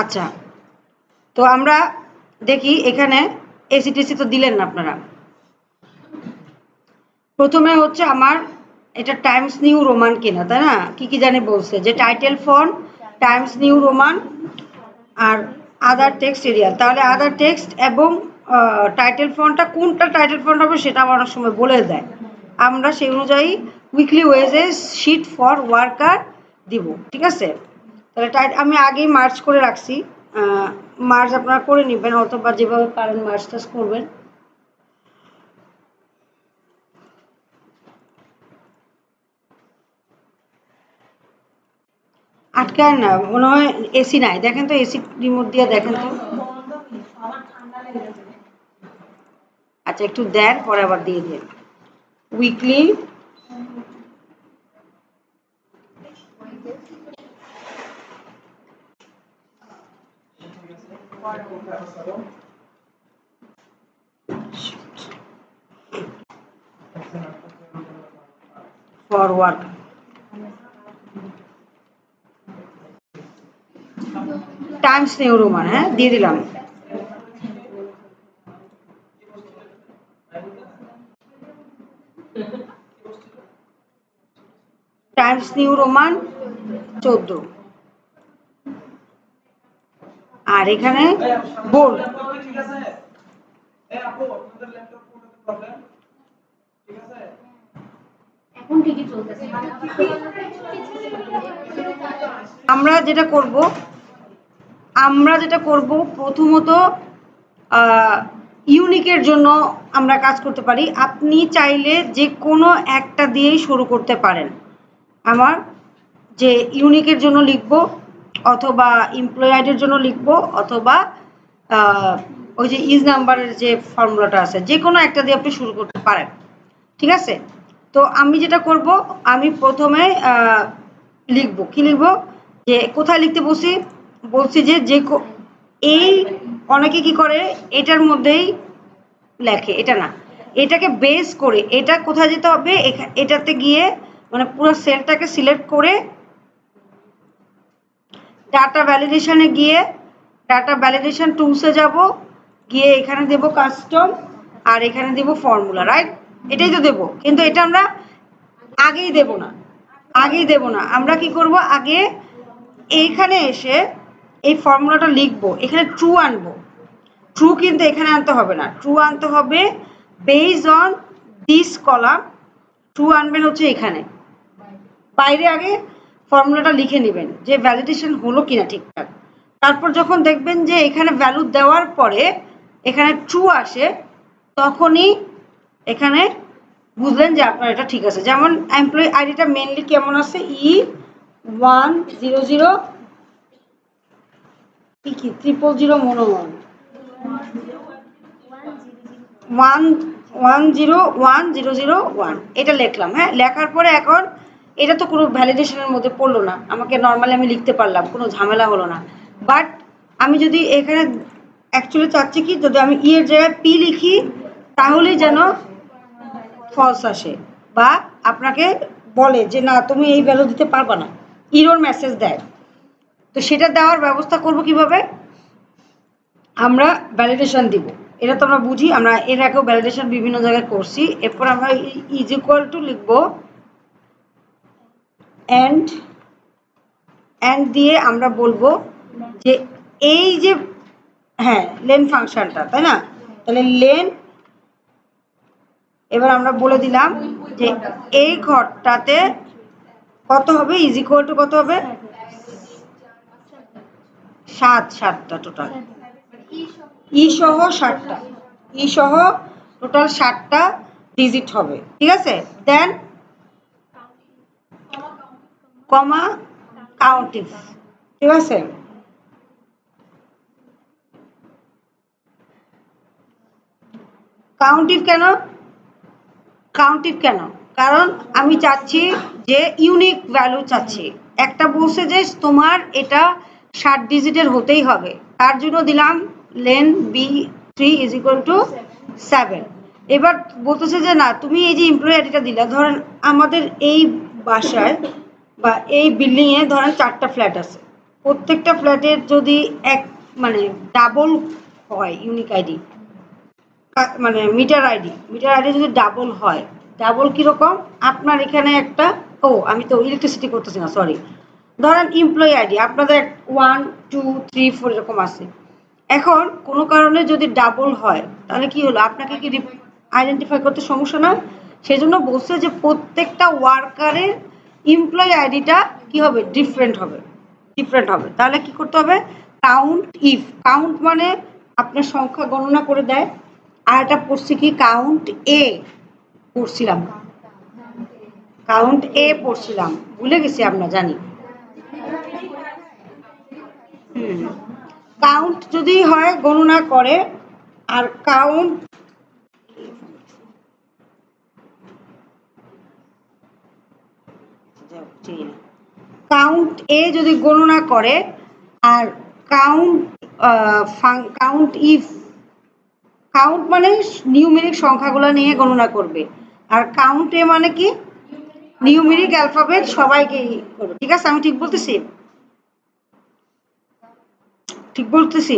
আচ্ছা, তো আমরা দেখি এখানে এসিটিসি তো দিলেন না আপনারা। প্রথমে হচ্ছে আমার এটা টাইমস নিউ রোমান কিনা, তাই না? কি কি জানি বলছে যে title font Times New Roman আর আদার টেক্সট এরিয়াল। তাহলে আদার টেক্সট এবং টাইটেল ফন্টটা কোনটা টাইটেল ফন্ট হবে সেটা আমার অনেক সময় বলে দেয়। আমরা সেই অনুযায়ী weekly wages sheet for worker দিব, ঠিক আছে? তাহলে আমি আগেই মার্চ করে রাখছি, মার্চ আপনারা করে নেবেন অথবা যেভাবে পারেন মার্চ টাচ করবেন। আটকায় না মনে হয়, এসি নাই, দেখেন তো এসি রিমোট দিয়ে দেখেন তো। আচ্ছা একটু দেন, পরে আবার দিয়ে দেন। Weekly for work Times New Roman, হ্যাঁ দিয়ে দিলাম। টাইমস নিউ রোমান 14, আর এখানে বোল্ড। আমরা যেটা করব প্রথমত ইউনিকের জন্য আমরা কাজ করতে পারি। আপনি চাইলে যে কোনো একটা দিয়েই শুরু করতে পারেন। আমার যে ইউনিকের জন্য লিখব, অথবা এমপ্লয়ি আইডির জন্য লিখব, অথবা ওই যে ইজ নাম্বারের যে ফর্মুলাটা আছে, যে কোনো একটা দিয়ে আপনি শুরু করতে পারেন, ঠিক আছে? তো আমি যেটা করব, আমি প্রথমে লিখব, কি লিখব, যে কোথায় লিখতে বলছি যে এই অনেকে কি করে এটার মধ্যেই লেখে, এটা না, এটাকে বেস করে এটা কোথায় যেতে হবে, এটাতে গিয়ে মানে পুরো সেলটাকে সিলেক্ট করে ডাটা ভ্যালিডেশনে গিয়ে ডাটা ভ্যালিডেশন টুলসে যাব, গিয়ে এখানে দেব কাস্টম, আর এখানে দেব ফর্মুলা, রাইট? এটাই তো দেব, কিন্তু এটা আমরা আগেই দেব না, আমরা কি করব, আগে এইখানে এসে এই ফর্মুলাটা লিখব, এখানে ট্রু আনবো। ট্রু কিন্তু এখানে আনতে হবে না, ট্রু আনতে হবে based on this column. True আনবেন হচ্ছে এখানে, বাইরে আগে ফর্মুলাটা লিখে নেবেন যে ভ্যালিডেশন হলো কিনা ঠিকঠাক। তারপর যখন দেখবেন যে এখানে ভ্যালু দেওয়ার পরে এখানে ট্রু আসে, তখনই এখানে বুঝলেন যে আপনার এটা ঠিক আছে। যেমন এমপ্লয়ি আইডিটা মেনলি কেমন আছে, E100 কি 000 মনোমন 1010001 এটা লিখলাম। হ্যাঁ, লেখার পরে এখন এটা তো কোনো ভ্যালিডেশনের মধ্যে পড়লো না, আমাকে নর্মালি আমি লিখতে পারলাম, কোনো ঝামেলা হলো না। বাট আমি যদি এখানে অ্যাকচুয়ালি চাচ্ছি কি, যদি আমি ই এর জায়গায় পি লিখি তাহলেই যেন ফলস আসে, বা আপনাকে বলে যে না তুমি এই ভ্যালু দিতে পারবা না, ইরর মেসেজ দেয়। তো সেটা দেওয়ার ব্যবস্থা করব কিভাবে, আমরা ভ্যালিডেশন দিব, এটা তো আমরা বুঝি, আমরা এর আগেও ভ্যালিডেশন বিভিন্ন জায়গায় করছি। এরপর আমরা ইজ ইকুয়াল টু লিখব অ্যান্ড দিয়ে আমরা বলবো যে এই যে, হ্যাঁ লেন ফাংশনটা, তাই না? তাহলে লেন, এবার আমরা বলে দিলাম যে এই ঘরটাতে কত হবে, ইজ ইকুয়াল টু কত হবে, 7টা টোটাল, ই সহ 7টা, ই সহ টোটাল 7টা ডিজিট হবে, ঠিক আছে? দেন কমা কাউন্টিভ, ঠিক আছে? কাউন্টিভ কেন, কারণ আমি চাচ্ছি যে ইউনিক ভ্যালু চাচ্ছি। একটা বলছে যে তোমার এটা 7 ডিজিটের হতেই হবে, তার জন্য দিলাম lane B3 is equal to 7। এবার বলতেছে যে না তুমি এই যে এমপ্লয়ি আইডিটা দিলা, ধরেন আমাদের এই বাসায় বা এই বিল্ডিংয়ে ধরেন 4টা ফ্ল্যাট আছে, প্রত্যেকটা ফ্ল্যাটের যদি এক মানে ডাবল হয় ইউনিক আইডি, মানে মিটার আইডি যদি ডাবল হয়, ডাবল কীরকম, আপনার এখানে একটা, আমি তো ইলেকট্রিসিটি করতেছি না, সরি, ধরেন এমপ্লয়ি আইডি আপনাদের 1 2 3 4 এরকম আছে। এখন কোনো কারণে যদি ডাবল হয় তাহলে কি হলো, আপনাকে কি আইডেন্টিফাই করতে সমস্যা না? সেজন্য বলছে যে প্রত্যেকটা ওয়ার্কারের এমপ্লয়ি আইডিটা কি হবে, ডিফারেন্ট হবে। তাহলে কি করতে হবে, কাউন্ট ইফ, কাউন্ট মানে আপনার সংখ্যা গণনা করে দেয়। আর এটা পড়ছি কি, কাউন্ট এ পড়ছিলাম, ভুলে গেছি আমরা জানি। কাউন্ট যদি হয় গণনা করে, আর কাউন্ট এ যদি গণনা করে, আর কাউন্ট ইফ, কাউন্ট মানে নিউমেরিক সংখ্যাগুলো নিয়ে গণনা করবে, আর কাউন্ট এ মানে কি, নিউমেরিক অ্যালফাবেট সবাইকে করবে। ঠিক আছে, আমি ঠিক বলতেছি?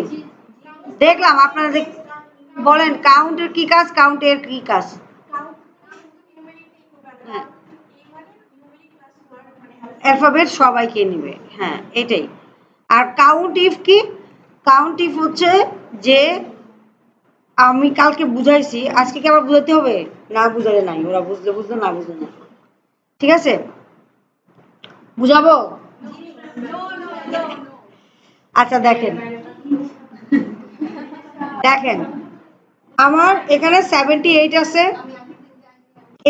দেখলাম আপনারা বলেন কাউন্টের কি কাজ, কাউন্টের কি কাজ? হ্যাঁ, অ্যালফাবেট সবাইকে নেবে, হ্যাঁ এটাই। আর কাউন্ট ইফ কি, কাউন্ট ইফ হচ্ছে যে আমি কালকে বুঝাইছি, আজকে কি আবার বুঝাতে হবে? না বুঝালে নাই, ওরা বুঝলে বুঝলো, না বুঝলে না। ঠিক আছে, বুঝাবো? আচ্ছা দেখেন, আমার এখানে 78 আছে,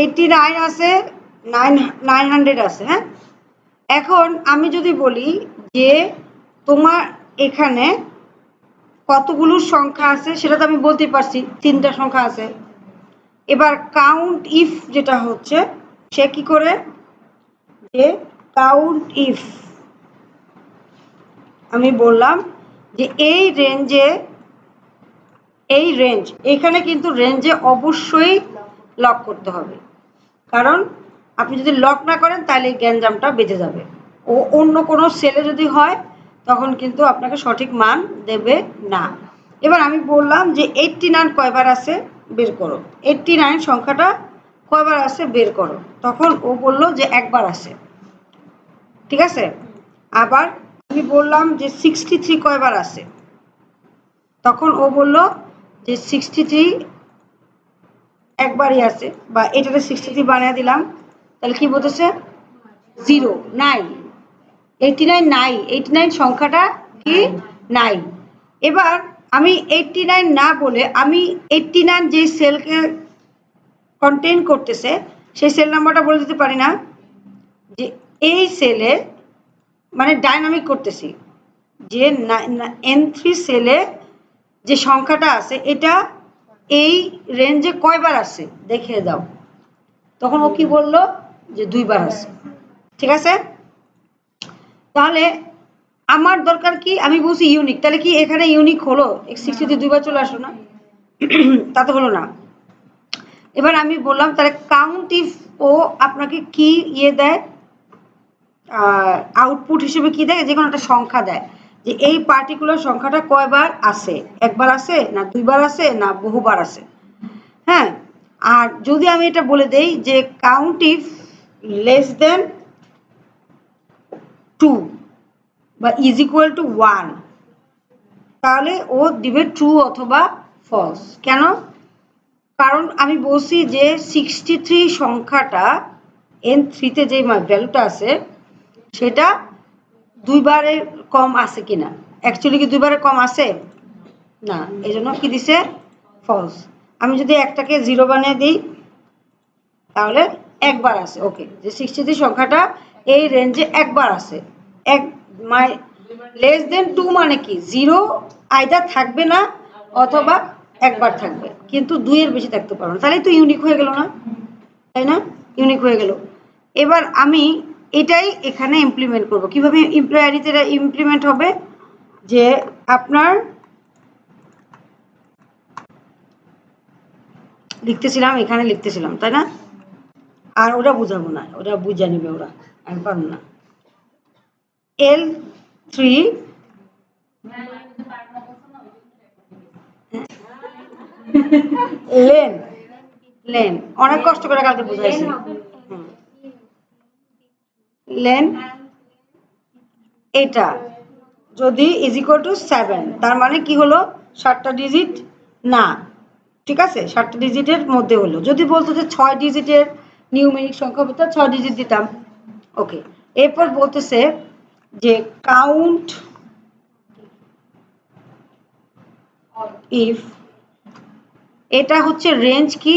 89 আছে, 900 আছে। হ্যাঁ, এখন আমি যদি বলি যে তোমার এখানে কতগুলো সংখ্যা আছে, সেটা তো আমি বলতে পারছি, 3টা সংখ্যা আছে। এবার কাউন্ট ইফ যেটা হচ্ছে, সে কি করে, যে কাউন্ট ইফ আমি বললাম যে এই রেঞ্জ, এখানে কিন্তু রেঞ্জে অবশ্যই লক করতে হবে, কারণ আপনি যদি লক না করেন তাহলে গ্যাঞ্জামটা বেঁধে যাবে। ও অন্য কোনো সেলে যদি হয় তখন কিন্তু আপনাকে সঠিক মান দেবে না। এবার আমি বললাম যে 89 কয়বার আছে বের করো, 89 সংখ্যাটা কয়বার আছে বের করো, তখন ও বলল যে একবার আছে। ঠিক আছে, আবার আমি বললাম যে 63 কয়বার আছে, তখন ও বলল যে 63 একবারই আছে, বা এটাতে 63 বানিয়ে দিলাম, তাহলে কি বলতেছে, 0 নাই, 89 নাই, 89 সংখ্যাটা কি নাই। এবার আমি 89 না বলে আমি 89 যে সেলকে কন্টেইন করতেছে সেই সেল নাম্বারটা বলে দিতে পারি না, যে এই সেলে মানে ডাইনামিক করতেছি, যে N3 সেলে যে সংখ্যাটা আছে এটা এই রেঞ্জে কয়বার আছে দেখে দাও, তখন ও কি বলল যে 2বার আছে। ঠিক আছে, তাহলে আমার দরকার কি, আমি বলছি ইউনিক, তাহলে কি এখানে ইউনিক হলো, 63 2বার চলে আসলো না? তা তো হলো না। এবার আমি বললাম তাহলে কাউন্ট ইফ ও আপনাকে কি দেয়, আউটপুট হিসেবে কি দেয়, যে কোনো একটা সংখ্যা দেয়, যে এই পার্টিকুলার সংখ্যাটা কয়বার আছে, একবার আছে না 2বার আছে না বহুবার আছে। হ্যাঁ, আর যদি আমি এটা বলে দেই যে কাউন্ট ইফ লেস দেন 2 বা ইজ ইকুয়াল টু 1, তাহলে ও দিবে ট্রু অথবা ফলস। কেন? কারণ আমি বলছি যে 63 সংখ্যাটা N3-তে যে ভ্যালুটা আছে সেটা 2বারের কম আছে কিনা, অ্যাকচুয়ালি কি 2বারের কম আছে না, এই জন্য কি দিছে ফলস। আমি যদি একটাকে 0 বানিয়ে দিই তাহলে একবার আছে, ওকে, যে 63 সংখ্যাটা এই রেঞ্জে একবার আছে, এক লেস দেন 2 মানে কি 0 আইদার থাকবে না অথবা একবার থাকবে, কিন্তু 2 এর বেশি থাকতে পারবে না, তাহলে তো ইউনিক হয়ে গেল না, তাই না? ইউনিক হয়ে গেল। এবার আমি এটাই এখানে ইমপ্লিমেন্ট করব, কিভাবে এমপ্লয়ি আইডিতে এটা ইমপ্লিমেন্ট হবে, যে আপনার এখানে লিখতেছিলাম, তাই না? আর ওটা বুঝাবো না, ওটা বুঝা নিবে ওরা, আমি পারবো না। এল 3 লেন লেন অনেক কষ্ট করে কালকে বুঝাইছি লেন এটা যদি ইজ ইকুয়াল টু 7 তার মানে কি হলো 7টা ডিজিট না ঠিক আছে 7টা ডিজিটের মধ্যে হলো যদি বলতো যে 6 ডিজিটের নিউমেরিক সংখ্যা হতো 6 ডিজিট দিতাম ওকে এরপর বলতেছে যে কাউন্ট ইফ এটা হচ্ছে রেঞ্জ কি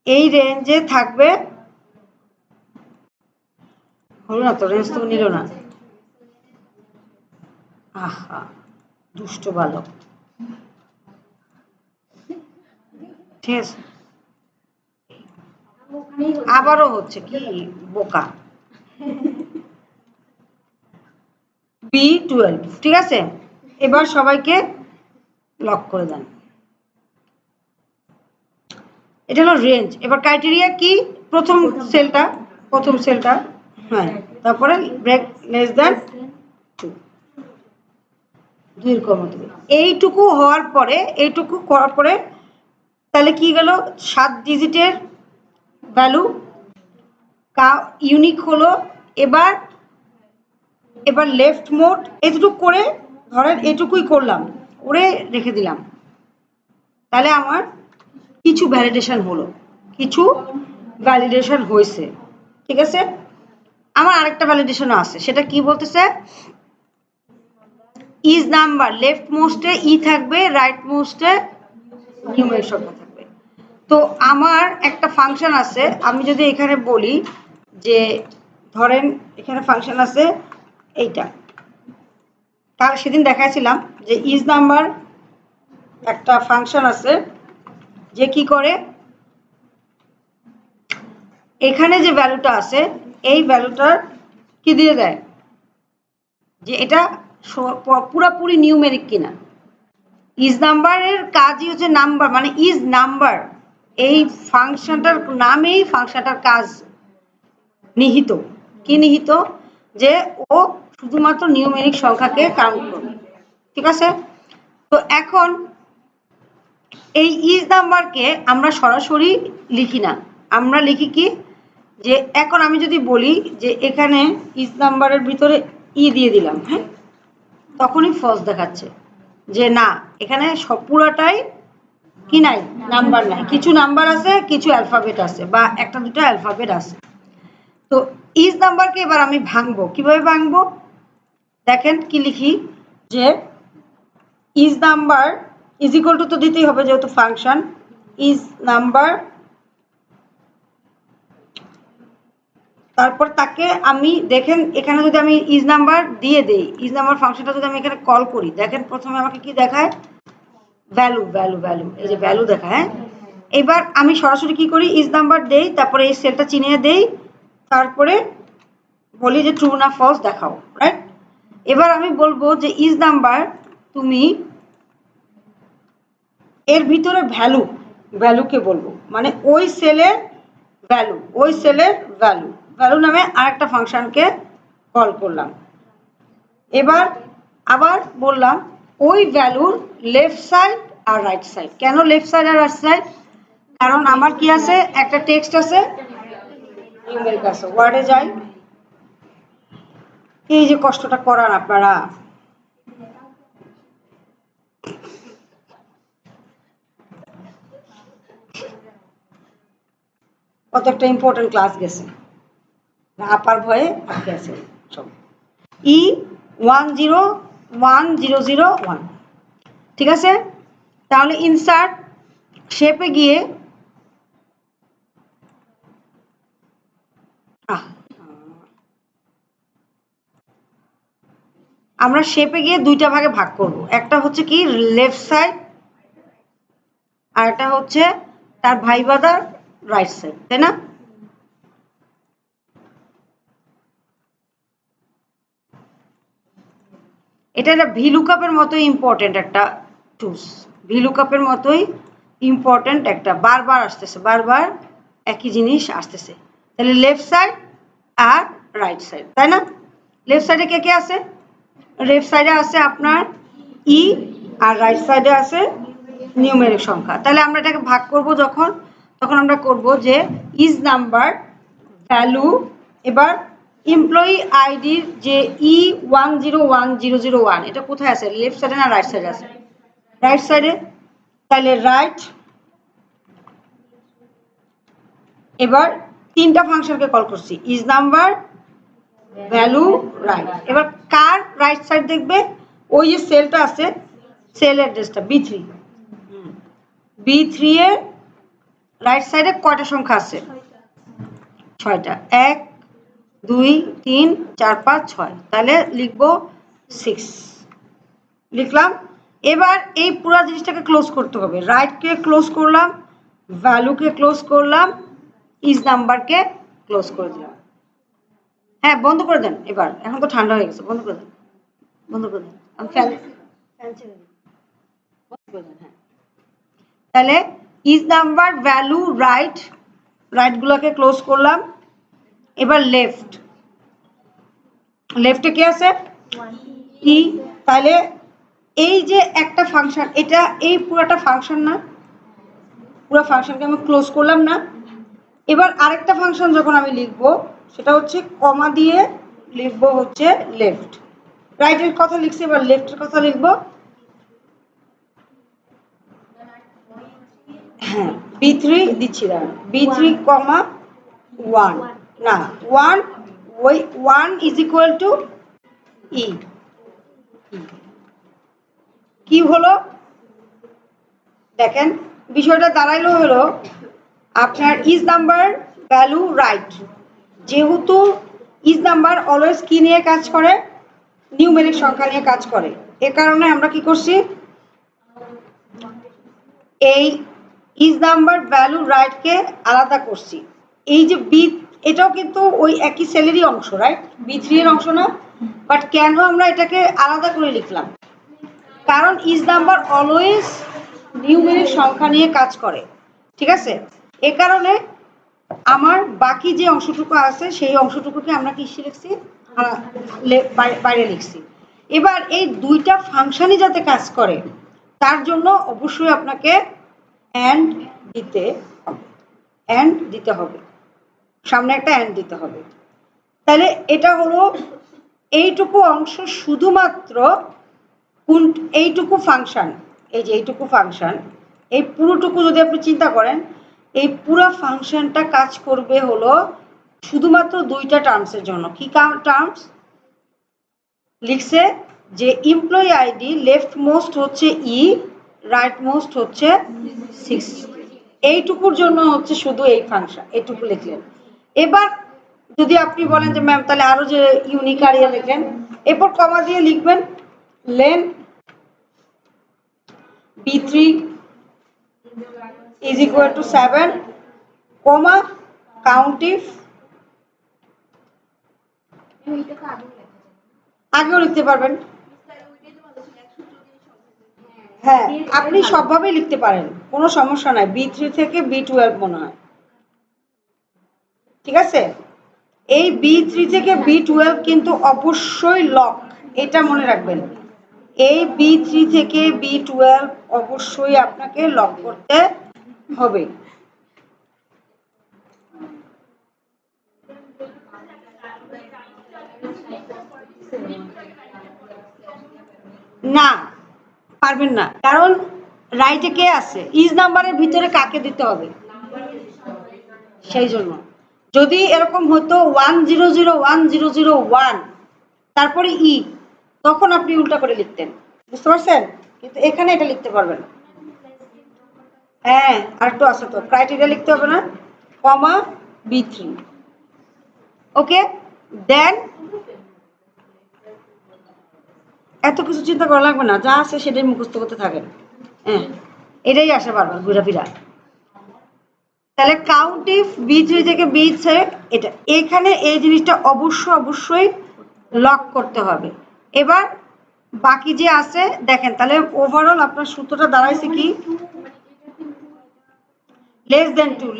এই রেঞ্জে থাকবে হলো না তো রেঞ্জ তো নিল না আহা দুষ্ট বালক ঠিক আছে আবারও হচ্ছে কি বোকা B12 ঠিক আছে এবার সবাইকে লক করে দেন এটা হলো রেঞ্জ এবার ক্রাইটেরিয়া কি প্রথম সেলটা হ্যাঁ তারপরে ব্রেক লেস দ্যান 2 2 কমা দেবে এইটুকু করার পরে তাহলে কি গেল 7 ডিজিটের ভ্যালু ইউনিক হলো এবার লেফট মোড এটুকু করে ধরেন এটুকুই করলাম করে রেখে দিলাম তাহলে আমার কিছু ভ্যালিডেশন হয়েছে ঠিক আছে আমার আরেকটা ভ্যালিডেশনও আছে সেটা কি বলতেছে ইজ নাম্বার লেফট মোস্টে ই থাকবে রাইট মোস্টে নিউমেরিক সংখ্যা থাকবে তো আমার একটা ফাংশন আছে আমি যদি এখানে বলি যে ধরেন এখানে ফাংশন আছে এইটা তার সেদিন দেখাইছিলাম যে ইজ নাম্বার একটা ফাংশন আছে যে কি করে এখানে যে ভ্যালুটা আছে এই ভ্যালুটার কি দিয়ে দেয় যে এটা পুরোপুরি নিউমেরিক কিনা ইজ নাম্বারের কাজই হচ্ছে নাম্বার মানে ইজ নাম্বার এই ফাংশনটার নামেই ফাংশনটার কাজ নিহিত কি নিহিত যে ও শুধুমাত্র নিউমেরিক সংখ্যাকে কাউন্ট করবে ঠিক আছে তো এখন এই ইজ নাম্বারকে আমরা সরাসরি লিখি না আমরা লিখি কি যে এখন আমি যদি বলি যে এখানে ইজ নাম্বারের ভিতরে ই দিয়ে দিলাম হ্যাঁ তখনই ফলস দেখাচ্ছে যে না এখানে সব পুরোটাই কি নাই নাম্বার নাই কিছু নাম্বার আছে কিছু অ্যালফাবেট আছে বা একটা দুটো অ্যালফাবেট আছে তো ইজ নাম্বারকে এবার আমি ভাঙবো কিভাবে ভাঙবো দেখেন কি লিখি যে is number is equal to তো দিতেই হবে যেহেতু ফাংশন ইজ নাম্বার তারপর তাকে আমি দেখেন এখানে যদি আমি ইজ নাম্বার দিয়ে দেই ইজ নাম্বার ফাংশনটা যদি আমি এখানে কল করি দেখেন প্রথমে আমাকে কি দেখায় ভ্যালু এই যে ভ্যালু দেখায় এবার আমি সরাসরি কি করি ইজ নাম্বার দেই তারপরে এই সেলটা চিনিয়ে দেই তারপরে বলি যে ট্রু না ফলস দেখাও রাইট এবার আমি বলবো যে ইজ নাম্বার তুমি এর ভিতরে ভ্যালুকে বলবো মানে ওই সেলের ভ্যালু নামে আরেকটা ফাংশনকে কল করলাম এবার আবার বললাম ওই ভ্যালুর লেফট সাইড আর রাইট সাইড কেন লেফট সাইড আর রাইট সাইড কারণ আমার কি আছে একটা টেক্সট আছে নিউমেরিক আছে ওয়ার্ডে যাই এই যে কষ্টটা করান আপনারা কত একটা ইম্পর্টেন্ট ক্লাস গেছে আপার ভয়ে আটকে আছে সব E1010001 ঠিক আছে তাহলে ইনসার্ট শেপে গিয়ে আমরা শেপে গিয়ে দুইটা ভাগে ভাগ করব একটা হচ্ছে কি লেফট সাইড আর একটা হচ্ছে তার ভাই বাদার রাইট সাইড তাই না এটা একটা ভিলুকআপের মতোই ইম্পর্টেন্ট একটা টুলস ভিলুকআপের মতোই ইম্পর্টেন্ট একটা বারবার আসতেছে বারবার একই জিনিস আসতেছে তাহলে লেফট সাইড আর রাইট সাইড, তাই না? লেফট সাইডে কে কে আছে? লেফট সাইডে আছে আপনার ই, আর রাইট সাইডে আছে নিউমেরিক সংখ্যা। তাহলে আমরা এটাকে ভাগ করব যখন, তখন আমরা করব যে ইজ নাম্বার ভ্যালু, এবার এমপ্লয়ি আইডির যে E101001 এটা কোথায় আছে? লেফট সাইডে না রাইট সাইডে আছে? রাইট সাইডে। তাহলে রাইট, এবার তিনটা ফাংশনকে কল করছি, ইজ নাম্বার, ভ্যালু, রাইট। এবার কার রাইট সাইড দেখবে? ওই যে সেলটা আছে, সেল অ্যাড্রেসটা B3, B3 এর রাইট সাইডে কয়টা সংখ্যা আছে? 6টা। 1 2 3 4 5 6, তাহলে লিখবো 6, লিখলাম। এবার এই পুরো জিনিসটাকে ক্লোজ করতে হবে, রাইটকে ক্লোজ করলাম, ভ্যালুকে ক্লোজ করলাম, ইজ নাম্বারকে ক্লোজ করে দিলাম। হ্যাঁ বন্ধ করে দেন এবার, এখন তো ঠান্ডা হয়ে গেছে, বন্ধ করে দেন, বন্ধ করে দেন। আমি ফ্যান ছেড়ে দিই, বন্ধ করে দেন। হ্যাঁ, তাহলে ইজ নাম্বার, ভ্যালু, রাইট, রাইটগুলোকে ক্লোজ করলাম। এবার লেফট, লেফটে কি আছে? ই। তাহলে এই যে একটা ফাংশন, এটা এই পুরোটা ফাংশন না? পুরো ফাংশনকে আমি ক্লোজ করলাম না? এবার আরেকটা ফাংশন যখন আমি লিখবো, সেটা হচ্ছে কমা দিয়ে লিখবো হচ্ছে লেফট। রাইটের কথা লিখছি, এবার লেফটের কথা লিখবো। হ্যাঁ, B3 দিচ্ছি, B3 কমা 1, না 1, ওই 1 ইজ ইকুয়াল টু ই। কি হলো দেখেন, বিষয়টা দাঁড়াইলো হলো আপনার ইজ নাম্বার, ভ্যালু, রাইট। যেহেতু ইজ নাম্বার অলওয়েজ কি নিয়ে কাজ করে? নিউমেরিক সংখ্যা নিয়ে কাজ করে। এ কারণে আমরা কি করছি, এই ইজ নাম্বার, ভ্যালু, রাইটকে আলাদা করছি। এই যে বি, এটাও কিন্তু ওই একই সেলেরই অংশ, রাইট? B3 এর অংশ না? বাট কেন আমরা এটাকে আলাদা করে লিখলাম? কারণ ইজ নাম্বার অলওয়েজ নিউমেরিক সংখ্যা নিয়ে কাজ করে, ঠিক আছে? এ কারণে আমার বাকি যে অংশটুকু আছে সেই অংশটুকুকে আমরা কিসে লিখছি? বাইরে লিখছি। এবার এই দুইটা ফাংশনই যাতে কাজ করে তার জন্য অবশ্যই আপনাকে অ্যান্ড দিতে হবে, সামনে একটা অ্যান্ড দিতে হবে। তাহলে এটা হলো এইটুকু অংশ, শুধুমাত্র কোন এইটুকু ফাংশন, এই যে এইটুকু ফাংশন, এই পুরোটুকু যদি আপনি চিন্তা করেন, এই পুরো ফাংশনটা কাজ করবে হলো শুধুমাত্র দুইটা টার্মসের জন্য। কি টার্মস লিখছে? যে এমপ্লয়ি আইডি লেফট মোস্ট হচ্ছে ই, রাইট মোস্ট হচ্ছে 6, এইটুকুর জন্য হচ্ছে শুধু এই ফাংশন, এইটুকু লিখলেন। এবার যদি আপনি বলেন যে ম্যাম তাহলে আরো যে ইউনিক আরিয়া লিখেন, এরপর কমা দিয়ে লিখবেন lane B3 is equal to 7, comma count if, আগেও লিখতে পারবেন। হ্যাঁ, আপনি সবভাবেই লিখতে পারেন, কোনো সমস্যা নাই। B3 থেকে B12 মনে হয়, ঠিক আছে? এই B3 থেকে B12 কিন্তু অবশ্যই লক, এটা মনে রাখবেন। এই B3 থেকে B12 অবশ্যই আপনাকে লক করতে হবে। না, পারবেন না, কারণ রাইটে কে আছে? ইজ নাম্বারের ভিতরে কাকে দিতে হবে? সেই জন্য যদি এরকম হতো 10011001 তারপরে ই, তখন আপনি উল্টা করে লিখতেন, বুঝতে পারছেন? কিন্তু এখানে এটা লিখতে পারবেন। হ্যাঁ, আর একটু আছে তো, ক্রাইটেরিয়া লিখতে হবে না, কমা B3, ওকে? দেন এত কিছু চিন্তা করা লাগবে না, যা আছে সেটাই মুখস্থ করতে থাকেন। হ্যাঁ, এটাই আসে বারবার ঘুরা ফিরা। তাহলে কাউন্ট ইফ B3 থেকে B6, এটা এখানে এই জিনিসটা অবশ্যই লক করতে হবে। এবার বাকি যে আছে দেখেন, তাহলে ওভারঅল আপনার সূত্রটা দাঁড়াইছে কি? less than 2,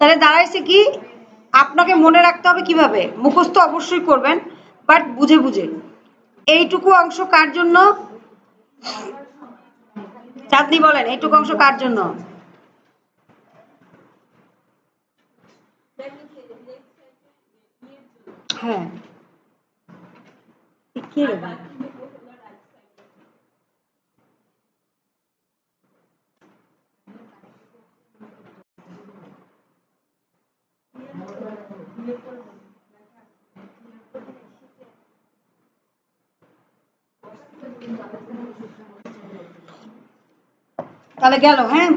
তাহলে দাঁড়াইছে কি? আপনাকে মনে রাখতে হবে কিভাবে, মুখস্থ অবশ্যই করবেন বাট বুঝে বুঝে। এইটুকু অংশ কার জন্য? চাঁদনি বলেন, এইটুকু অংশ কার জন্য? হ্যাঁ কি তাহলে গেল। হ্যাঁ,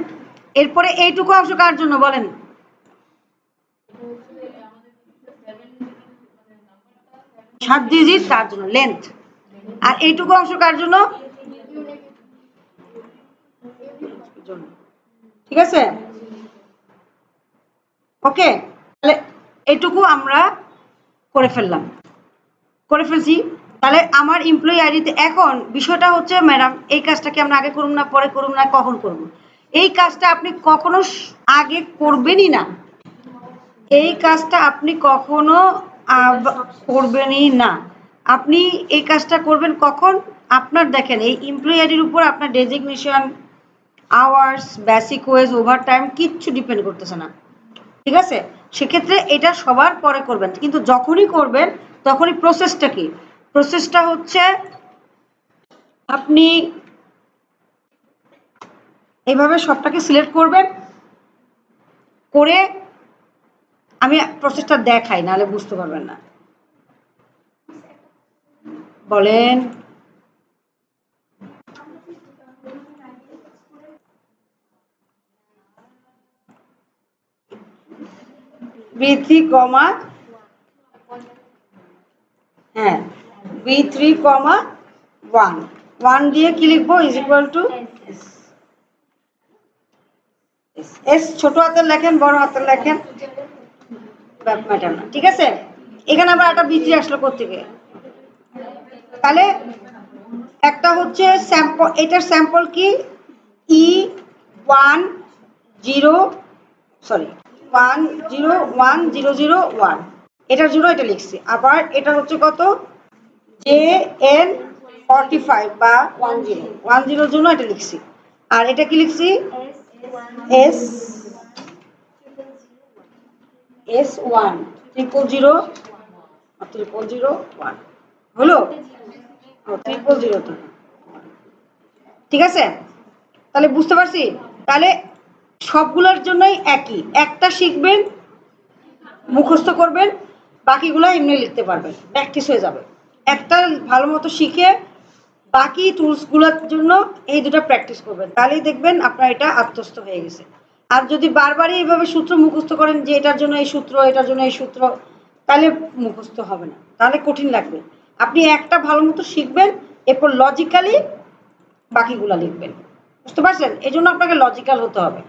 এরপরে এইটুকু অংশ কার জন্য বলেন? 7 ডিজিট তার জন্য লেন্থ। আর এইটুকু অংশ কার জন্য? ঠিক আছে, ওকে। তাহলে এটুকু আমরা করে ফেললাম, করে ফেলছি। তাহলে আমার এমপ্লয়ি আইডিতে এখন বিষয়টা হচ্ছে ম্যাডাম, এই কাজটা কি আমরা আগে করুন না পরে করুন না কখন করব? এই কাজটা আপনি কখনো আগে করবেনই না, এই কাজটা আপনি কখনো করবেনই না। আপনি এই কাজটা করবেন কখন? আপনার দেখেন এই এমপ্লয়ি আইডির উপর আপনার designation, hours, basic wage, overtime কিচ্ছু ডিপেন্ড করতেছে না। ঠিক আছে, সেক্ষেত্রে এটা সবার পরে করবেন, কিন্তু যখনই করবেন তখনই প্রসেসটা কি? প্রসেসটা হচ্ছে আপনি এইভাবে সবটাকে সিলেক্ট করবেন, করে আমি প্রসেসটা দেখাই, নাহলে বুঝতে পারবেন না। বলেন। বি3 কমা, হ্যাঁ বি3 কমা 1, 1 দিয়ে কি লিখবো? ইজ ইকুয়াল টু এস, ছোট হাতের লেখেন বড় হাতের লেখেন, ম্যাটার না। ঠিক আছে, এখানে আবার একটা বি3 আসলো কোত্থেকে? তাহলে একটা হচ্ছে স্যাম্পল, এটার স্যাম্পল কি? E10, সরি 101001, এটার জন্য এটা লিখছি। আবার এটা হচ্ছে কত? JN45 বা 10 জন্য এটা লিখছি। আর এটা কি লিখছি? এস S1 00001 হলো, 000 ঠিক আছে। তাহলে বুঝতে পারছি। তাহলে সবগুলোর জন্যই একই, একটা শিখবেন মুখস্থ করবেন, বাকিগুলো এমনি লিখতে পারবেন, প্র্যাকটিস হয়ে যাবে। একটা ভালো মতো শিখে বাকি টুলসগুলোর জন্য এই দুটো প্র্যাকটিস করবেন, তাহলেই দেখবেন আপনার এটা আত্মস্থ হয়ে গেছে। আর যদি বারবারই এইভাবে সূত্র মুখস্থ করেন যে এটার জন্য এই সূত্র, এটার জন্য এই সূত্র, তাহলে মুখস্থ হবে না, তাহলে কঠিন লাগবে। আপনি একটা ভালো মতো শিখবেন, এরপর লজিক্যালি বাকিগুলো লিখবেন। বুঝতে পারছেন? এই জন্য আপনাকে লজিক্যাল হতে হবে।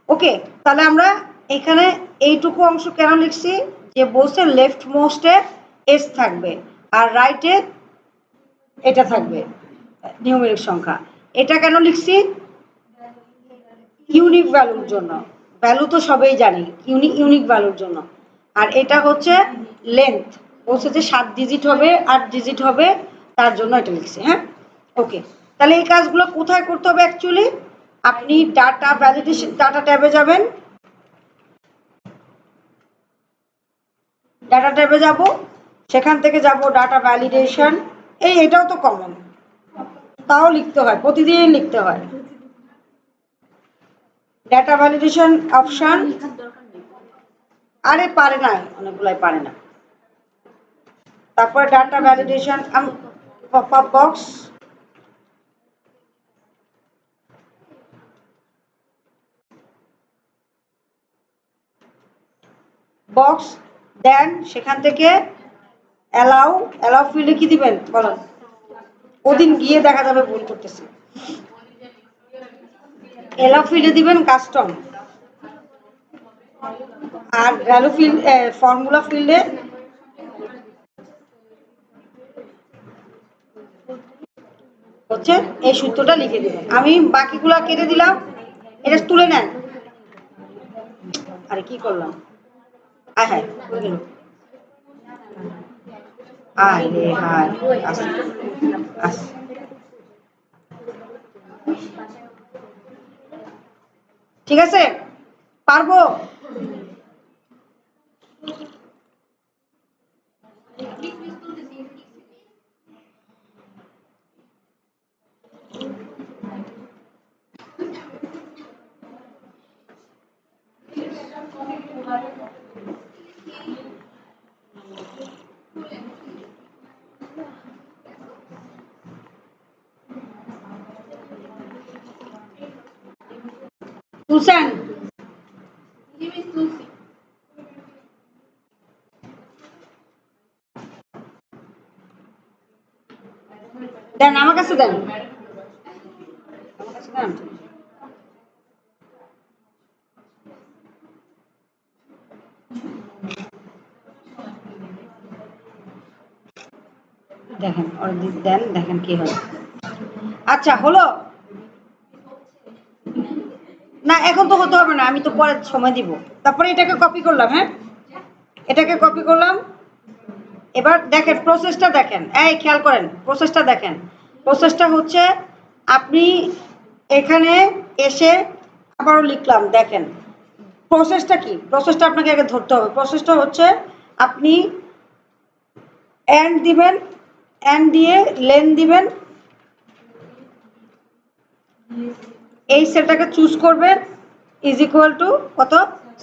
ওকে, তাহলে আমরা এখানে এইটুকু অংশ কেন লিখছি? যে বলছে লেফট মোস্টে এস থাকবে আর রাইটে এটা থাকবে নিউমেরিক সংখ্যা। এটা কেন লিখছি? ইউনিক ভ্যালুর জন্য। ভ্যালু তো সবাই জানি, ইউনিক ভ্যালুর জন্য। আর এটা হচ্ছে লেন্থ, বলছে যে 7 ডিজিট হবে 8 ডিজিট হবে, তার জন্য এটা লিখছি। হ্যাঁ, ওকে। তাহলে এই কাজগুলো কোথায় করতে হবে অ্যাকচুয়ালি? আপনি ডাটা ভ্যালিডেশন, ডাটা ট্যাবে যাবেন, ডাটা ট্যাবে যাব, সেখান থেকে যাব ডাটা ভ্যালিডেশন। এটাও তো কমন, তাও লিখতে হয়, প্রতিদিন লিখতে হয়। ডাটা ভ্যালিডেশন অপশন, আরে পারে না, অনেকগুলাই পারে না। তারপরে data validation pop up box, box দেন সেখান থেকে অ্যালাউ, অ্যালাউ ফিল্ডে কি দিবেন বলেন? ওদিন গিয়ে দেখা যাবে ভুল করতেছি। অ্যালাউ ফিল্ডে দিবেন কাস্টম, আর ভ্যালু ফিল্ড, ফর্মুলা ফিল্ডে হচ্ছে এই সূত্রটা লিখে দিবেন। আমি বাকিগুলা কেটে দিলাম, এটা তুলে নেন। আরে কি করলাম, আয় হায় কই গেল আয় রে হায় আস্তে আস্তে ঠিক আছে পারবো তুলছেন দেন আমার কাছে দেন আমার কাছে দেন দেখেন ওর দেন দেখেন কি হয় আচ্ছা হলো না এখন তো হতে হবে না আমি তো পরে সময় দিব তারপরে এটাকে কপি করলাম হ্যাঁ এটাকে কপি করলাম এবার দেখেন প্রসেসটা দেখেন এই খেয়াল করেন প্রসেসটা দেখেন প্রসেসটা হচ্ছে আপনি এখানে এসে আবারও লিখলাম দেখেন প্রসেসটা কি প্রসেসটা আপনাকে আগে ধরতে হবে প্রসেসটা হচ্ছে আপনি এন্ড দিবেন এন্ড দিয়ে লেন দিবেন এই সেলটাকে চুজ করবেন ইজ ইকুয়াল টু কত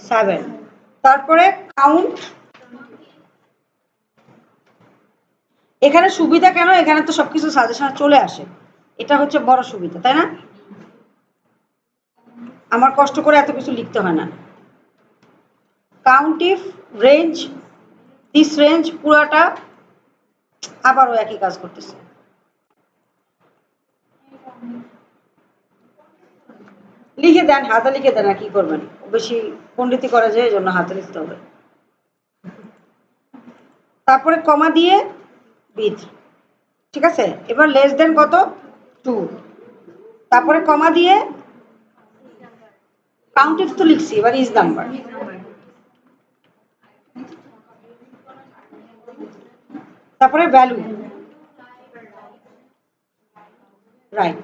7 তারপরে কাউন্ট এখানে সুবিধা কেন এখানে তো সবকিছু সাজেশন চলে আসে এটা হচ্ছে বড় সুবিধা তাই না আমার কষ্ট করে এত কিছু লিখতে হয় না count if range this range পুরাটা আবারও একই কাজ করতেছে লিখে দেন হাতে লিখে দেন আর কি করবেন বেশি পণ্ডিতি করা যায় এই জন্য হাতে লিখতে হবে তারপরে কমা দিয়ে বিথ ঠিক আছে এবার লেস দেন কত 2 তারপরে কমা দিয়ে কাউন্ট ইফ তো লিখছি এবার ইজ নাম্বার তারপরে ভ্যালু রাইট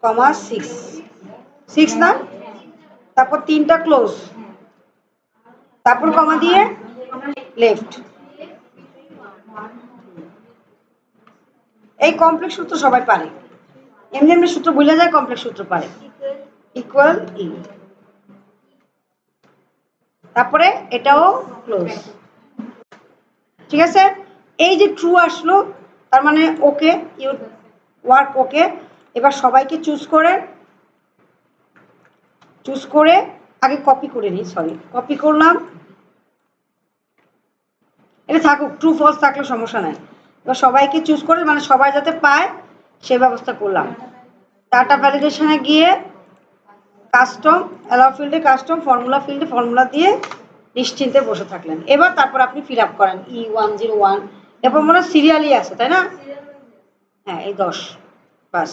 কমা 6 না তারপর 3টা ক্লোজ তারপর কমা দিয়ে লেফট এই কমপ্লেক্স সূত্র সবাই পারে এমনি এমনি সূত্র ভুলে যায় কমপ্লেক্স সূত্র পারে ইকুয়াল ই তারপরে এটাও ক্লোজ ঠিক আছে এই যে ট্রু আসলো তার মানে ওকে ইউ ওয়ার্ক ওকে এবার সবাইকে চুজ করে আগে কপি করে নিই সরি কপি করলাম এটা থাকুক ট্রু ফলস থাকলে সমস্যা নাই এবার সবাইকে চুজ করে মানে সবাই যাতে পায় সে ব্যবস্থা করলাম ডাটা ভ্যালিডেশনে গিয়ে কাস্টম অ্যালাউ ফিল্ডে কাস্টম ফর্মুলা ফিল্ডে ফর্মুলা দিয়ে নিশ্চিন্তে বসে থাকলেন এবার তারপর আপনি ফিল আপ করেন E101 এরপর মনে হয় সিরিয়ালই আছে তাই না হ্যাঁ এই 10 বাস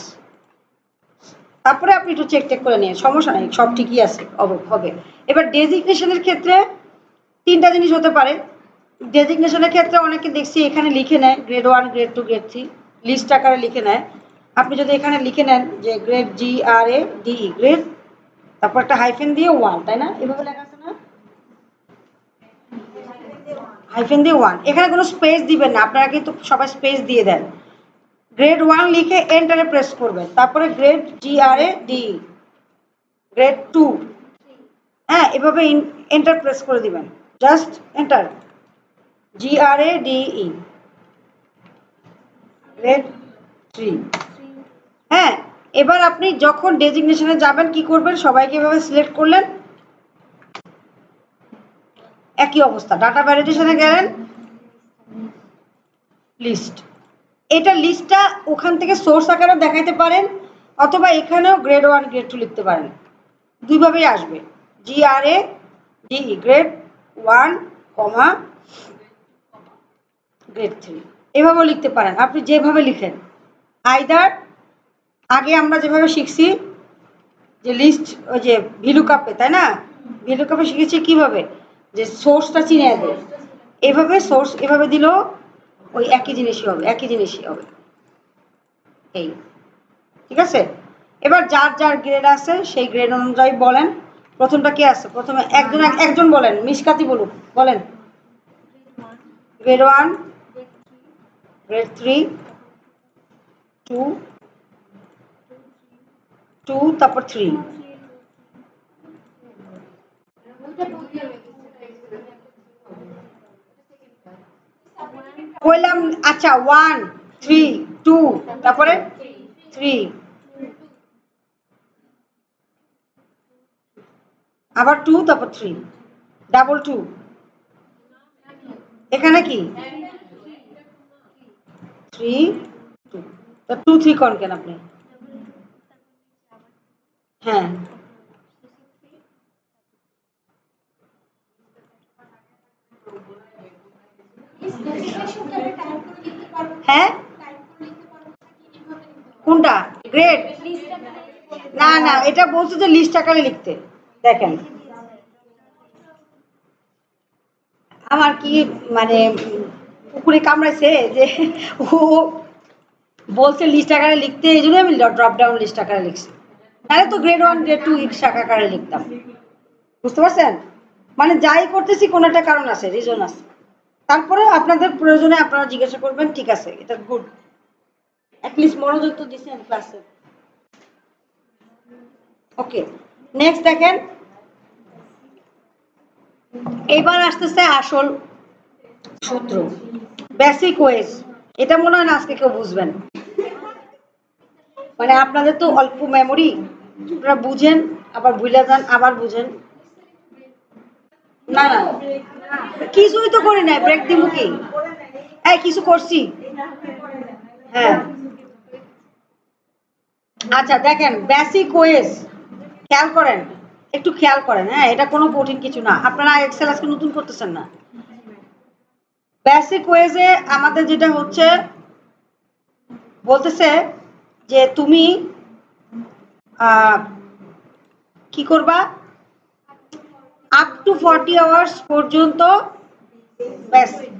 তারপরে আপনি একটু চেক করে নিন সমস্যা নেই সব ঠিকই আছে হবে এবার ডেজিগনেশনের ক্ষেত্রে 3টা জিনিস হতে পারে ডেজিগনেশনের ক্ষেত্রে অনেকে দেখছি এখানে লিখে নেয় গ্রেড 1 গ্রেড 2 গ্রেড 3 লিস্ট আকারে লিখে নেয় আপনি যদি এখানে লিখে নেন যে গ্রেড GRADE গ্রেড তারপর একটা হাইফেন দিয়ে 1 তাই না এভাবে লেখা আছে না হাইফেন দিয়ে 1 এখানে কোনো স্পেস দিবেন না আপনারা কিন্তু সবাই স্পেস দিয়ে দেন গ্রেড 1 লিখে এন্টারে প্রেস করবেন তারপরে গ্রেড GRADE গ্রেড 2 হ্যাঁ এভাবে এন্টার প্রেস করে দিবেন জাস্ট এন্টার GRADE গ্রেড 3 হ্যাঁ এবার আপনি যখন ডেজিগনেশনে যাবেন কি করবেন সবাইকে এভাবে সিলেক্ট করলেন একই অবস্থা ডাটা ভ্যালিডেশনে গেলেন লিস্ট এটা লিস্টটা ওখান থেকে সোর্স আকারেও দেখাইতে পারেন অথবা এখানেও গ্রেড 1 গ্রেড 2 লিখতে পারেন দুইভাবেই আসবে GRADE গ্রেড 1 কমা গ্রেড 3 এভাবেও লিখতে পারেন আপনি যেভাবে লিখেন আইদার আগে আমরা যেভাবে শিখছি যে লিস্ট ওই যে ভিলুকাপে, তাই না? ভিলুকাপে শিখেছি কিভাবে যে সোর্সটা চিনে দেয়, এভাবে সোর্স এভাবে দিলেও ওই একই জিনিসই হবে, একই জিনিসই হবে। এই ঠিক আছে। এবার যার যার গ্রেড আছে সেই গ্রেড অনুযায়ী বলেন। প্রথমটা কে আছে? প্রথমে একজন বলেন, মিসকাতি বলুন, বলেন। গ্রেড 1, গ্রেড 3, 2, তারপর 3। বললাম আচ্ছা 1, 3, 2, তারপরে 3, আবার 2, তারপর 3, ডাবল 2। এখানে কি 3, 2, তা 2, 3 কোন কেন আপনি? হ্যাঁ হ্যাঁ কোনটা গ্রেড? না না, এটা বলছে যে লিস্ট আকারে লিখতে। দেখেন আমার কি মানে পুকুরে কামড়াইছে যে ও বলছে লিস্ট আকারে লিখতে, এই জন্য আমি ড্রপ ডাউন লিস্ট আকারে লিখছি। তাহলে তো গ্রেড 1, গ্রেড 2 শাখা আকারে লিখতাম। বুঝতে পারছেন? মানে যাই করতেছি কোনো একটা কারণ আছে, রিজন আছে। তারপরে আপনাদের প্রয়োজনে আপনারা জিজ্ঞাসা করবেন, ঠিক আছে, এটা গুড, অ্যাটলিস্ট মনোযোগ তো দিচ্ছেন ক্লাসে। ওকে, নেক্সট দেখেন, এবার আসতেছে আসল সূত্র, বেসিক ওয়েজ। এটা মনে হয় না আজকে কেউ বুঝবেন, মানে আপনাদের তো অল্প মেমোরি, আপনারা বুঝেন আবার ভুলে যান, আবার বুঝেন। না না, কিছুই তো করি নাই, ব্রেক দিব কি? এই কিছু করছি? হ্যাঁ আচ্ছা দেখেন, বেসিক ওয়েজ খেয়াল করেন, একটু খেয়াল করেন। হ্যাঁ, এটা কোনো কঠিন কিছু না, আপনারা এক্সেল আজকে নতুন করতেছেন না। বেসিক ওয়েজে আমাদের যেটা হচ্ছে, বলতেছে যে তুমি কি করবা, আপ টু 40 আওয়ার্স পর্যন্ত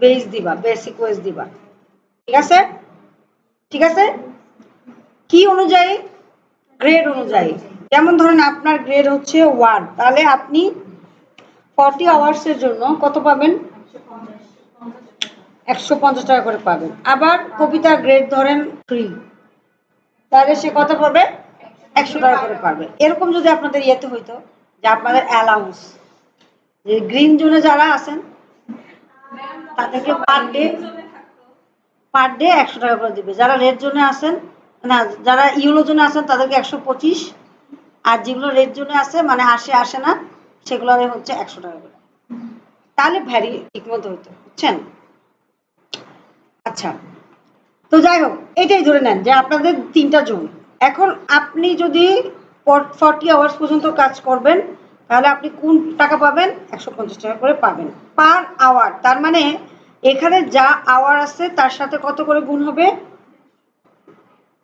বেস দিবা, বেসিক ওয়েজ দিবা। ঠিক আছে, ঠিক আছে। কি অনুযায়ী? গ্রেড অনুযায়ী। যেমন ধরেন আপনার গ্রেড হচ্ছে 1, তাহলে আপনি 40 আওয়ার্সের জন্য কত পাবেন? 150 টাকা করে পাবেন। আবার কবিতার গ্রেড ধরেন 3, তাহলে সে কত পাবে? 100 টাকা করে পাবে। এরকম যদি আপনাদের ইয়েতে হইতো যে আপনাদের অ্যালাউন্স, যে গ্রিন জোনে যারা আছেন তাদেরকে পার ডে 100 টাকা করে দিবে। যারা রেড জোনে আছেন, না যারা ইউলো জোনে আছেন তাদেরকে 125, আর যেগুলো রেড জোনে আছে মানে আসে না, সেগুলো হচ্ছে 100 টাকা করে। তাহলে ভ্যারি ঠিক মতো হতো, বুঝছেন? আচ্ছা, তো যাই হোক, এটাই ধরে নেন যে আপনাদের 3টা জোন। এখন আপনি যদি 40 আওয়ার্স পর্যন্ত কাজ করবেন, তাহলে আপনি কোন টাকা পাবেন? 150 টাকা করে পাবেন পার আওয়ার। তার মানে এখানে যা আওয়ার আছে তার সাথে কত করে গুণ হবে?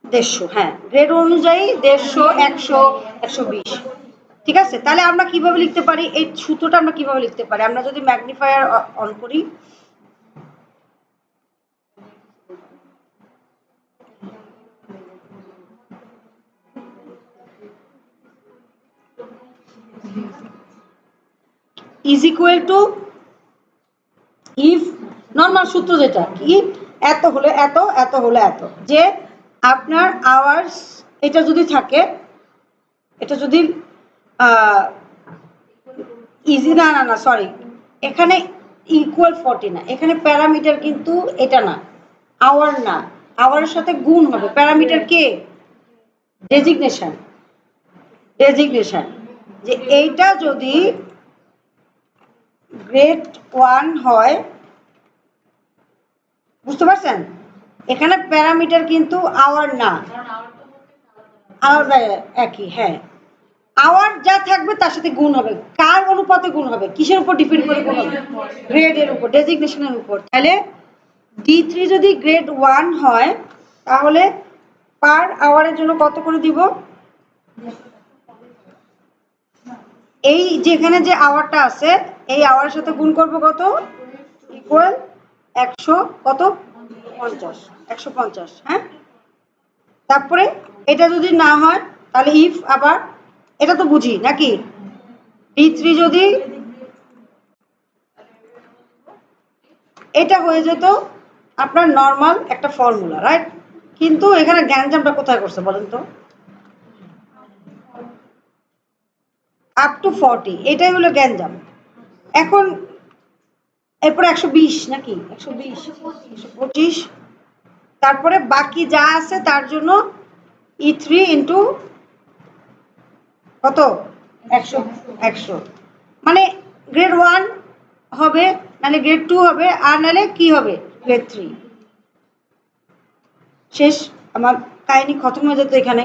150। হ্যাঁ, গ্রেড অনুযায়ী 150, 100, 120। ঠিক আছে, তাহলে আমরা কিভাবে লিখতে পারি এই সূত্রটা? আমরা কিভাবে লিখতে পারি? আমরা যদি ম্যাগনিফায়ার অন করি, is equal to, if normal সূত্র যেটা কি, এত হলে এত, এত হলে এত, যে আপনার আওয়ার্স এটা যদি থাকে, এটা যদি ইজি, না না না সরি, এখানে ইকুয়াল 40 না, এখানে প্যারামিটার কিন্তু এটা না, আওয়ার না, আওয়ারের সাথে গুণ হবে। প্যারামিটার কে? Designation, designation. যে এইটা যদি গ্রেড 1 হয়, বুঝতে পারছেন? এখানে প্যারামিটার কিন্তু আওয়ার না, আলাদা, একই। হ্যাঁ, আওয়ার যা থাকবে তার সাথে গুণ হবে। কার অনুপাতে গুণ হবে? কিসের উপর ডিপেন্ড করে গুণ হবে? গ্রেডের উপর, ডেজিগনেশনের উপর। তাহলে D3 যদি গ্রেড 1 হয়, তাহলে পার আওয়ারের জন্য কত করে দিব? এই যেখানে যে আওয়ারটা আছে এই আওয়ারের সাথে গুণ করব কত, ইকুয়াল 100 কত 50, 150। হ্যাঁ, তারপরে এটা যদি না হয় তাহলে ইফ আবার এটা তো বুঝি নাকি, D3 যদি এটা হয়ে যেত আপনার নর্মাল একটা ফর্মুলা, রাইট? কিন্তু এখানে গ্যাঞ্জামটা কোথায় করছে বলেন তো, আপ টু 40 এটাই হলো গ্যাঞ্জাম। এখন এরপরে 120 নাকি 120 125, তারপরে বাকি যা আছে তার জন্য E3 ইন্টু কত 100 100, মানে গ্রেড 1 হবে, নাহলে গ্রেড 2 হবে, আর নাহলে কি হবে গ্রেড 3। শেষ, আমার কাহিনী খতম হয়ে যেত এখানে।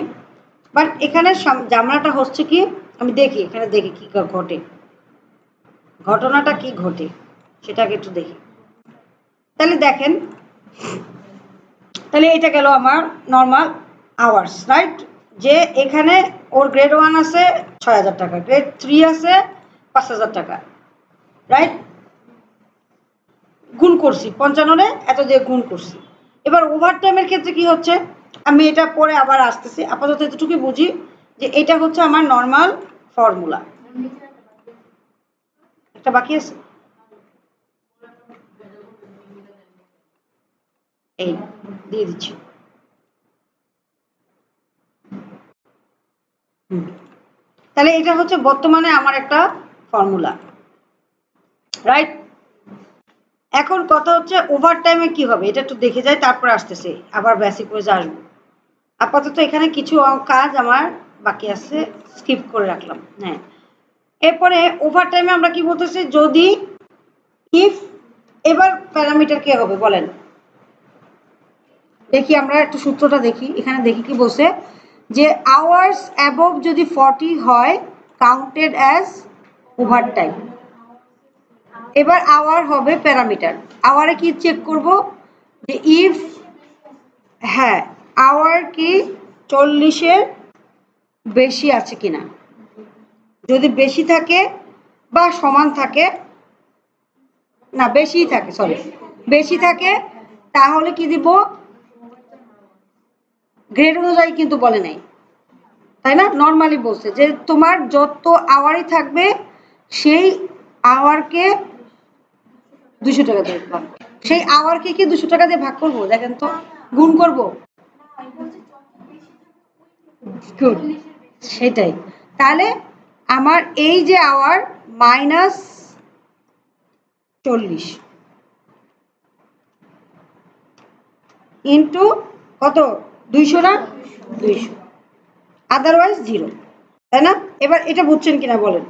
বাট এখানে জামলাটা হচ্ছে কি, আমি দেখি এখানে দেখি কি ঘটে, ঘটনাটা কি ঘটে সেটাকে একটু দেখি। তাহলে দেখেন, তাহলে এটা গেল আমার নর্মাল আওয়ার্স, রাইট? যে এখানে ওর গ্রেড 1 আছে 6000 টাকা, গ্রেড 3 আছে 5000 টাকা, রাইট? গুণ করছি 55 এত দিয়ে গুণ করছি। এবার ওভার টাইমের ক্ষেত্রে কি হচ্ছে, আমি এটা পরে আবার আসতেছি, আপাতত এতটুকুই বুঝি যে এটা হচ্ছে আমার নর্মাল ফর্মুলা। একটা বাকি আছে, এই দিয়ে দিচ্ছি। তাহলে এটা হচ্ছে বর্তমানে আমার একটা ফর্মুলা, রাইট? এখন কথা হচ্ছে ওভার টাইমে কি হবে এটা একটু দেখে যাই, তারপরে আসতেছে আবার বেসিক ওয়েজে আসবো। আপাতত এখানে কিছু কাজ আমার বাকি আছে, স্কিপ করে রাখলাম। হ্যাঁ, এরপরে ওভার টাইমে আমরা কি বলতেছি, যদি ইফ, এবার প্যারামিটার কে হবে বলেন দেখি, আমরা একটু সূত্রটা দেখি, এখানে দেখি কি বলছে, যে আওয়ার্স অ্যাবভ যদি 40 হয় কাউন্টেড অ্যাজ ওভার টাইম। এবার আওয়ার হবে প্যারামিটার, আওয়ারে কি চেক করব, যে ইফ, হ্যাঁ আওয়ার কি 40-এর বেশি আছে কিনা, যদি বেশি থাকে বা সমান থাকে, না বেশি থাকে, সরি বেশি থাকে, তাহলে কি দিব, গ্রেড অনুযায়ী কিন্তু বলে নাই, তাই না? নর্মালি বলছে যে তোমার যত আওয়ারই থাকবে সেই আওয়ারকে 200 টাকা দিয়ে ভাগ, সেই আওয়ারকে কি 200 টাকা দিয়ে ভাগ করবো, দেখেন তো, গুণ করব, গুড, সেটাই। তাহলে আমার এই যে আওয়ার মাইনাস 40 ইন্টু কত 200 না 200, আদারওয়াইজ 0, তাই না? এবার এটা বুঝছেন কিনা বলেন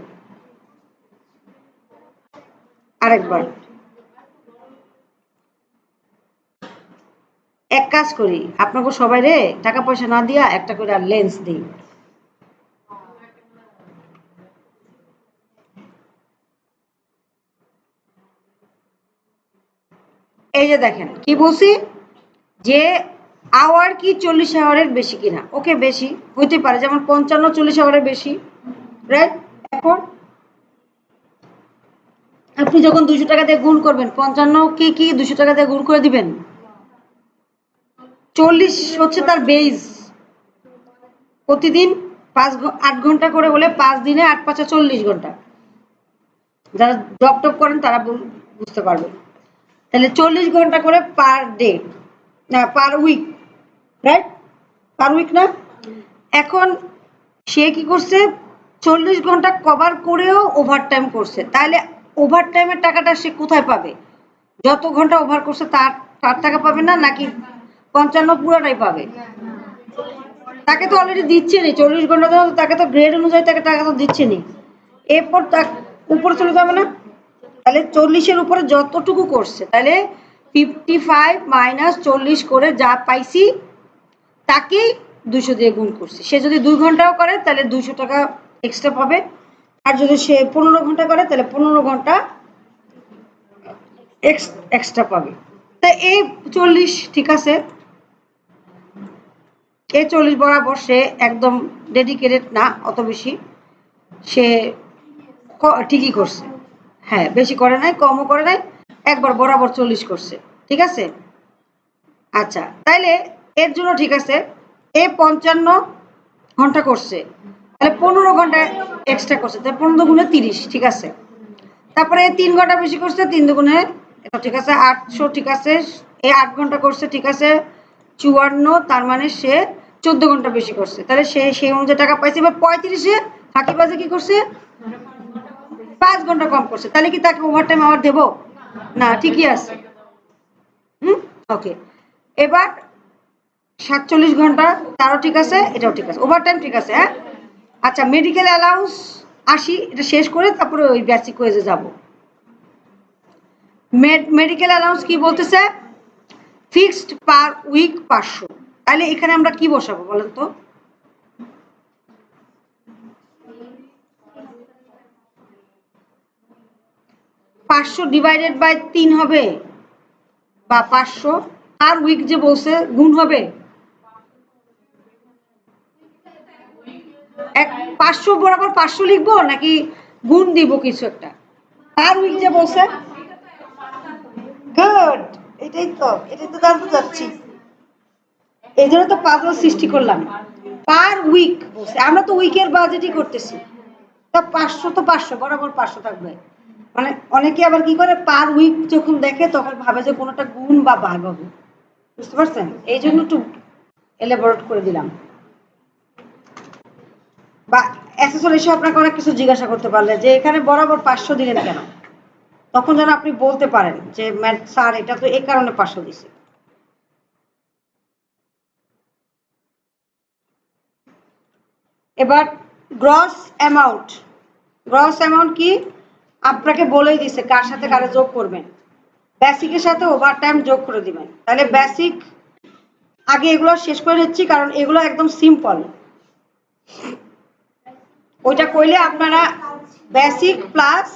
আরেকবার। এক কাজ করি, আপনাকে সবাই রে টাকা পয়সা না দিয়া একটা করে আর লেন্স দিই। এই যে দেখেন কি বলছি, যে আওয়ার কি 40 আওয়ারের বেশি কিনা, ওকে বেশি হইতে পারে, যেমন 55 40 আওয়ারের বেশি, রাইট? এখন আপনি যখন 200 টাকা দিয়ে গুণ করবেন, 55 কে কি 200 টাকা দিয়ে গুণ করে দিবেন, 40 হচ্ছে তার বেস, প্রতিদিন 8 ঘন্টা করে হলে 5 দিনে 8 5 40 ঘন্টা, যারা জব টপ করেন তারা বুঝতে পারবে। তাহলে 40 ঘন্টা করে পার ডে, না per week, right? Per week না? এখন সে কি করছে, 40 ঘন্টা কভার করেও ওভার টাইম করছে, তাহলে ওভার টাইমের টাকাটা সে কোথায় পাবে, যত ঘন্টা ওভার করছে তার তার টাকা পাবে না, নাকি 55 পুরোটাই পাবে? তাকে তো অলরেডি দিচ্ছে নি 40 ঘন্টা, তো তাকে তো গ্রেড অনুযায়ী তাকে টাকা তো দিচ্ছে নি, এরপর তার উপরে চলে যাবে না? তাহলে 40-এর উপরে যতটুকু করছে, তাহলে 55 মাইনাস 40 করে যা পাইছি তাকেই 200 দিয়ে গুণ করছি। সে যদি 2 ঘন্টাও করে তাহলে 200 টাকা এক্সট্রা পাবে, আর যদি সে 15 ঘন্টা করে তাহলে 15 ঘন্টা এক্সট্রা পাবে। তাই এই 40 ঠিক আছে, এই 40 বরাবর সে একদম ডেডিকেটেড না অত বেশি, সে ঠিকই করছে। হ্যাঁ, বেশি করে নাই, কমও করে নাই, একবার বরাবর 40 করছে। ঠিক আছে? আচ্ছা, তাইলে এর জন্য ঠিক আছে, এ 55 ঘন্টা করছে, তাহলে 15 ঘন্টা এক্সট্রা করছে, তাহলে 15 গুণে 30। ঠিক আছে? তারপরে 3 ঘন্টা বেশি করছে, 3 দুগুণে, এটা ঠিক আছে, 800। ঠিক আছে, এই 8 ঘন্টা করছে, ঠিক আছে, 54, তার মানে সে 14 ঘন্টা বেশি করছে, তাহলে সে সেই অনুযায়ী টাকা পাইছে। এবার 35-এ ফাঁকিবাজে কি করছে, 5 ঘন্টা কম করছে, তাহলে কি তাকে ওভারটাইম আবার দেবো না? ঠিকই আছে। হুম, ওকে। এবার 47 ঘন্টা, তারও ঠিক আছে, এটাও ঠিক আছে, ওভারটাইম ঠিক আছে। হ্যাঁ, আচ্ছা, মেডিকেল অ্যালাউন্স 80, এটা শেষ করে তারপরে ওই বেসিক ওয়েজে যাব। মেডিকেল অ্যালাউন্স কি বলতেছে, ফিক্সড পার উইক 500। তাহলে এখানে আমরা কি বসাবো বলেন তো? 500 ডিভাইডেড বাই 3 হবে, বা 500 আর উইক যে বলছে গুণ হবে। 500 বরাবর 500 লিখবো নাকি গুণ দিব কিছু একটা? আর উইক যে বলছে, গুড, এটাই তো জানতে চাচ্ছি, এই জন্য তো পাজল সৃষ্টি করলাম। পার উইক বলছে, আমরা তো উইকের বাজেটই করতেছি, তা 500 তো 500 বরাবর 500 থাকবে। মানে অনেকে আবার কি করে, পার উইক যখন দেখে তখন ভাবে যে কোনোটা গুণ বা ভাগ হবে, বুঝতে পারছেন? এই জন্য একটু এলাবোরেট করে দিলাম। বা অ্যাসেসর এসে আপনাকে অনেক কিছু জিজ্ঞাসা করতে পারলে যে এখানে বরাবর 500 দিলেন কেন, তখন যেন আপনি বলতে পারেন যে স্যার এটা তো এই কারণে 500 দিছে। এবার গ্রস অ্যামাউন্ট, গ্রস অ্যামাউন্ট কি আপনাকে বলেই দিছে কার সাথে কারে যোগ করবেন, বেসিকের সাথে ওভারটাইম যোগ করে দিবেন। তাহলে বেসিক আগে এগুলো শেষ করে নিচ্ছি, কারণ এগুলো একদম সিম্পল। ওইটা কইলে আপনারা বেসিক প্লাস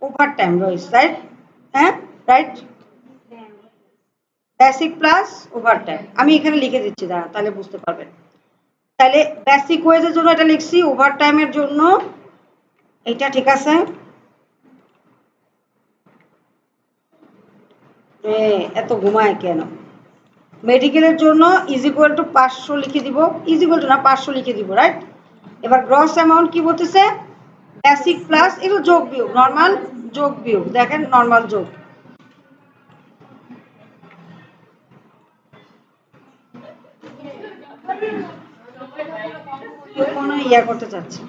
ওভারটাইম রয়েছে, রাইট? হ্যাঁ, রাইট, বেসিক প্লাস ওভারটাইম আমি এখানে লিখে দিচ্ছি, দাঁড়া, তাহলে বুঝতে পারবেন। তাহলে বেসিক ওয়েজের জন্য এটা লিখছি, ওভারটাইমের জন্য এটা, ঠিক আছে। এত ঘুমায় কেন? মেডিকেলের জন্য ইজ ইকুয়াল টু 500 লিখে দিব, ইজ ইকুয়াল টু না, 500 লিখে দিব, রাইট? এবার গ্রস অ্যামাউন্ট কি বলতেছে, বেসিক প্লাস এগুলো যোগ বিয়োগ, নর্মাল যোগ বিয়োগ, দেখেন নর্মাল যোগ। কোনো ইয়া করতে চাচ্ছি,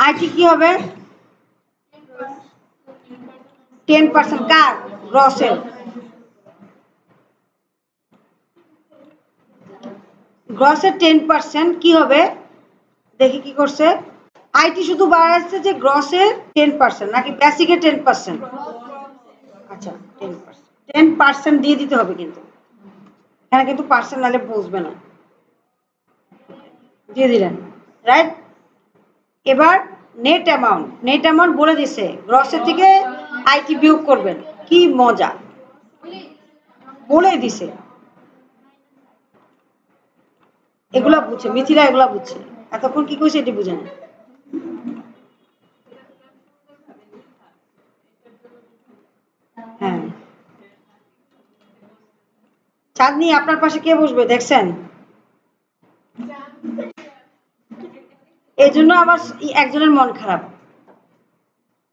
আইটি কি হবে, 10% কার, গ্রসের। গ্রসের 10% কি হবে, দেখি কি করছে। আইটি শুধু বাড়াচ্ছে যে গ্রসের 10% নাকি বেসিকের 10%? আচ্ছা, 10%, 10% দিয়ে দিতে হবে, কিন্তু এখানে কিন্তু পার্সেন্ট নাহলে বুঝবে না, দিয়ে দিলেন, রাইট? এবার নেট অ্যামাউন্ট, নেট অ্যামাউন্ট বলে দিছে গ্রসের থেকে আইটি বিয়োগ করবেন, কি মজা, বলে দিছে। এগুলা বুঝছে মিথিলা, এগুলা বুঝছে, এতক্ষণ কি কইছে এটি বুঝে না। হ্যাঁ, চাঁদনি আপনার পাশে কে বসবে দেখছেন? এই জন্য আবার একজনের মন খারাপ,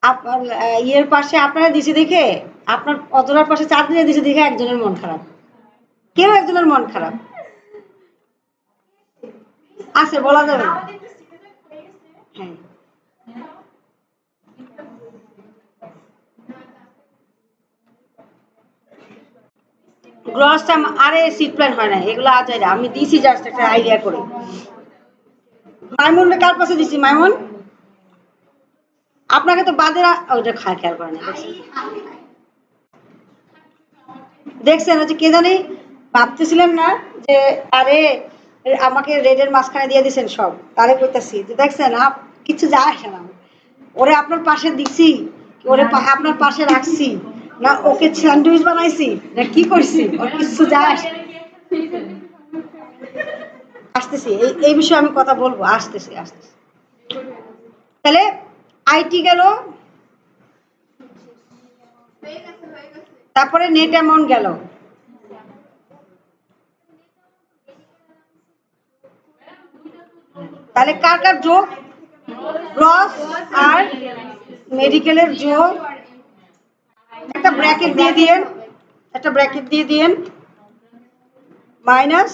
আপনার ইয়ের পাশে আপনারা দিছে দেখে, আপনার অতলার পাশে চাঁদনি দিছে দেখে একজনের মন খারাপ, কেউ একজনের মন খারাপ আছে, বলা যাবে না। হ্যাঁ, গ্রস টাইম, আরে সিট প্ল্যান হয় না এগুলো, আজ আমি দিছি জাস্ট একটা আইডিয়া করে। মাইমুন কার পাশে দিছি, মাইমুন আপনাকে তো বাদে ওইটা খায়, খেয়াল করে না, দেখছেন হচ্ছে কে জানি ভাবতেছিলেন না যে, আরে আমাকে রেডের মাঝখানে দিয়ে দিচ্ছেন সব, তারে কইতাছি যে দেখছেন কিছু যায় আসে না, ওরে আপনার পাশে দিছি ওরে আপনার পাশে রাখছি না, ওকে স্যান্ডউইচ বানাইছি না কি করছি, ওর কিছু যায় আসতেছি, এই বিষয়ে আমি কথা বলবো, আসতেছি আসতেছি। তাহলে আইটি গেল, তারপরে নেট অ্যামাউন্ট গেল। তাহলে কার কার যোগ? গ্রস আর মেডিকেলের যোগ। একটা ব্র্যাকেট দিয়ে দিয়েন, একটা ব্র্যাকেট দিয়ে দিয়েন, মাইনাস।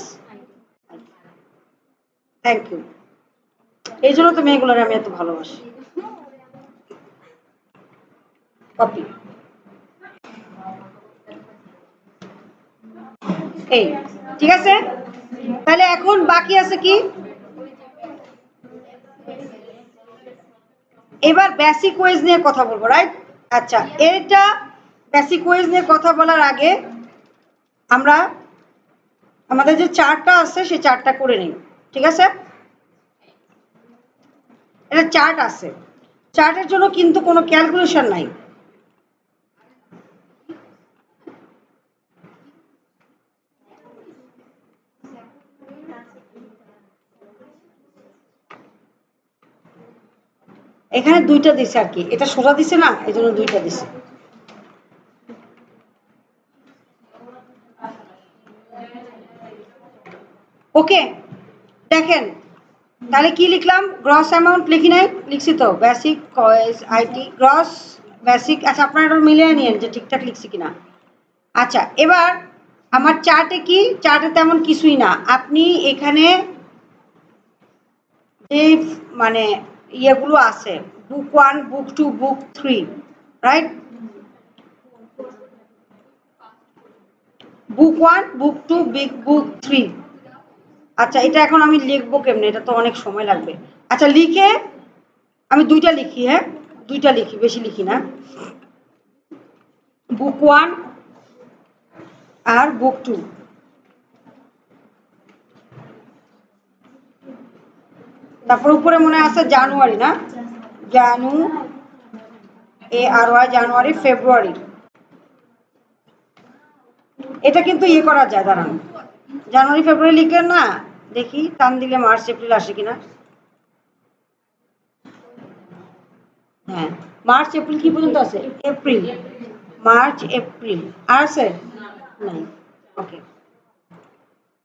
Thank you. এই জন্য তো মেয়েগুলোর আমি এত ভালোবাসি। কপি। এই ঠিক আছে। তাহলে এখন বাকি আছে কি? এবার বেসিক ওয়েজ নিয়ে কথা বলবো, রাইট? আচ্ছা, এটা বেসিক ওয়েজ নিয়ে কথা বলার আগে আমরা আমাদের যে চার্টটা আছে সেই চার্টটা করে নিই, ঠিক আছে? এটা চার্ট আছে, চার্টের জন্য কিন্তু কোনো ক্যালকুলেশন নাই। এখানে দুইটা দিছে আর কি, এটা সোজা দিছে না, এই জন্য দুইটা দিছে। ওকে, দেখেন তাহলে কি লিখলাম? গ্রস অ্যামাউন্ট লিখি নাই? লিখছি তো, বেসিক আইটি গ্রস বেসিক। আচ্ছা, আপনারা এটা মিলিয়ে নিন যে ঠিকঠাক লিখছি কিনা। আচ্ছা, এবার আমার চার্টে কি? চার্টে তেমন কিছুই না। আপনি এখানে যে মানে ইয়েগুলো আছে, বুক 1, বুক 2, বুক 3, রাইট? বুক 1, বুক 2, বুক 3। আচ্ছা, এটা এখন আমি লিখবো কেমনে? এটা তো অনেক সময় লাগবে। আচ্ছা, লিখে আমি দুইটা লিখি, হ্যাঁ দুইটা লিখি, বেশি লিখি না। বুক 1 আর বুক 2। তারপর উপরে মনে আছে জানুয়ারি, না? জানু ARY, জানুয়ারি ফেব্রুয়ারি। এটা কিন্তু ইয়ে করা যায়, দাঁড়ান, জানুয়ারি ফেব্রুয়ারি লিখলেন না, দেখি টান দিলে মার্চ এপ্রিল আসে কিনা। হ্যাঁ, মার্চ এপ্রিল কি পর্যন্ত আছে? এপ্রিল, মার্চ এপ্রিল আর আছে নাই। ওকে,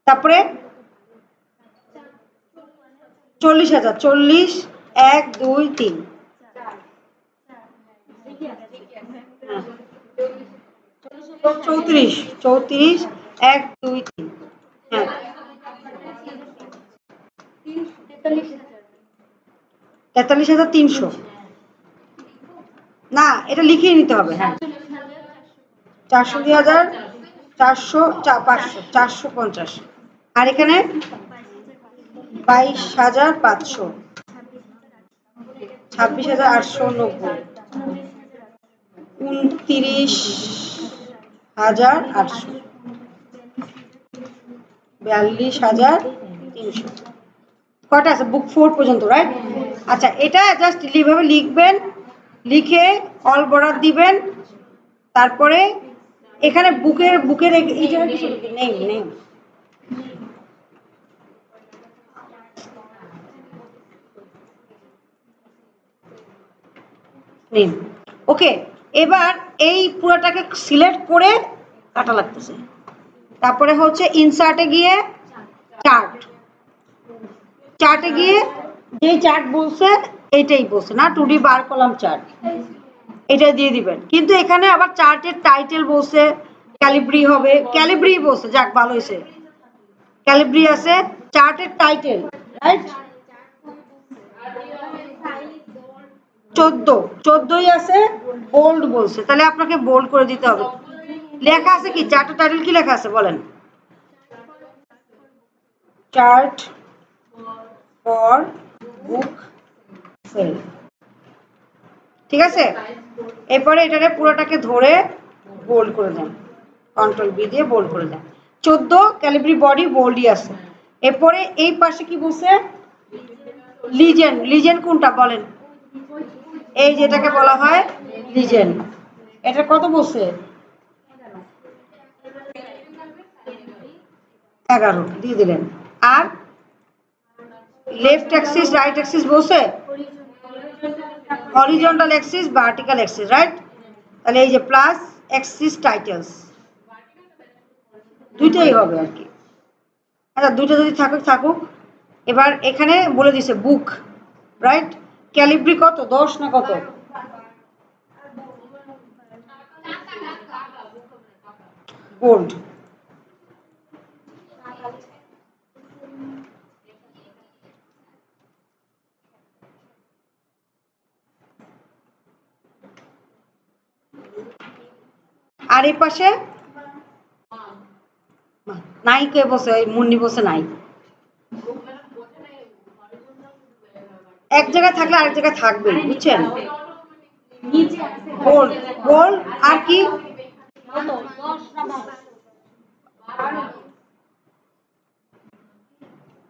তারপরে 40,000, 40, 1, 2, 3। 34, 34, 1, 2, 3। হ্যাঁ, 43,300। না, এটা লিখিয়ে নিতে হবে। হ্যাঁ, 42,000, 400, 500, 450। আর এখানে 22,500, 26,890, 29,800, 42,300। কটা আছে? বুক 4 পর্যন্ত, রাইট? আচ্ছা, এটা জাস্ট এইভাবে লিখবেন, লিখে অল বর্ডার দিবেন। তারপরে এখানে বুকের বুকের এই জায়গায় কিছু নেই, নেই। নেই। ওকে, এবার এই পুরোটাকে সিলেক্ট করে কাটা লাগতেছে। তারপরে হচ্ছে ইনসার্টে গিয়ে চার্ট, চার্টে গিয়ে যে চার্ট বলছে এইটাই বলছে না, 2D বার কলাম চার্ট, এটা দিয়ে দিবেন। কিন্তু এখানে আবার চার্টের টাইটেল বলছে ক্যালিব্রি হবে, ক্যালিব্রি বলছে, যাক ভালো হয়েছে, ক্যালিব্রি আছে। চার্টের টাইটেল, রাইট? 14ই আছে, বোল্ড বলছে, তাহলে আপনাকে বোল্ড করে দিতে হবে। লেখা আছে কি চার্টের টাইটেল? কি লেখা আছে বলেন? চার্ট ফর বুক সেল, ঠিক আছে? এরপরে এটাকে পুরোটাকে ধরে বোল্ড করে দেন, কন্ট্রোল বি দিয়ে বোল্ড করে দেন। 14 ক্যালিব্রি বডি বোল্ডই আছে। এরপরে এই পাশে কি বলছে? লিজেন্ড। লিজেন্ড কোনটা বলেন? এই যেটাকে বলা হয় লিজেন্ড। এটা কত বসে? 11 দিয়ে দিলেন। আর লেফট অ্যাক্সিস রাইট অ্যাক্সিস বসে, horizontal Axis vertical Axis, right? তাহলে এই যে প্লাস অ্যাক্সিস টাইটেলস, দুইটাই হবে আর কি। আচ্ছা দুইটা যদি থাকুক থাকুক। এবার এখানে বলে দিছে বুক, রাইট? ক্যালিব্রি কত, 10 না কত? গোল্ড। আর এই পাশে নাই, কে বসে? ওই মুন্নি বসে নাই। এক জায়গায় থাকলে আরেক জায়গায় থাকবে, বুঝছেন? গোল্ড গোল্ড আর কি?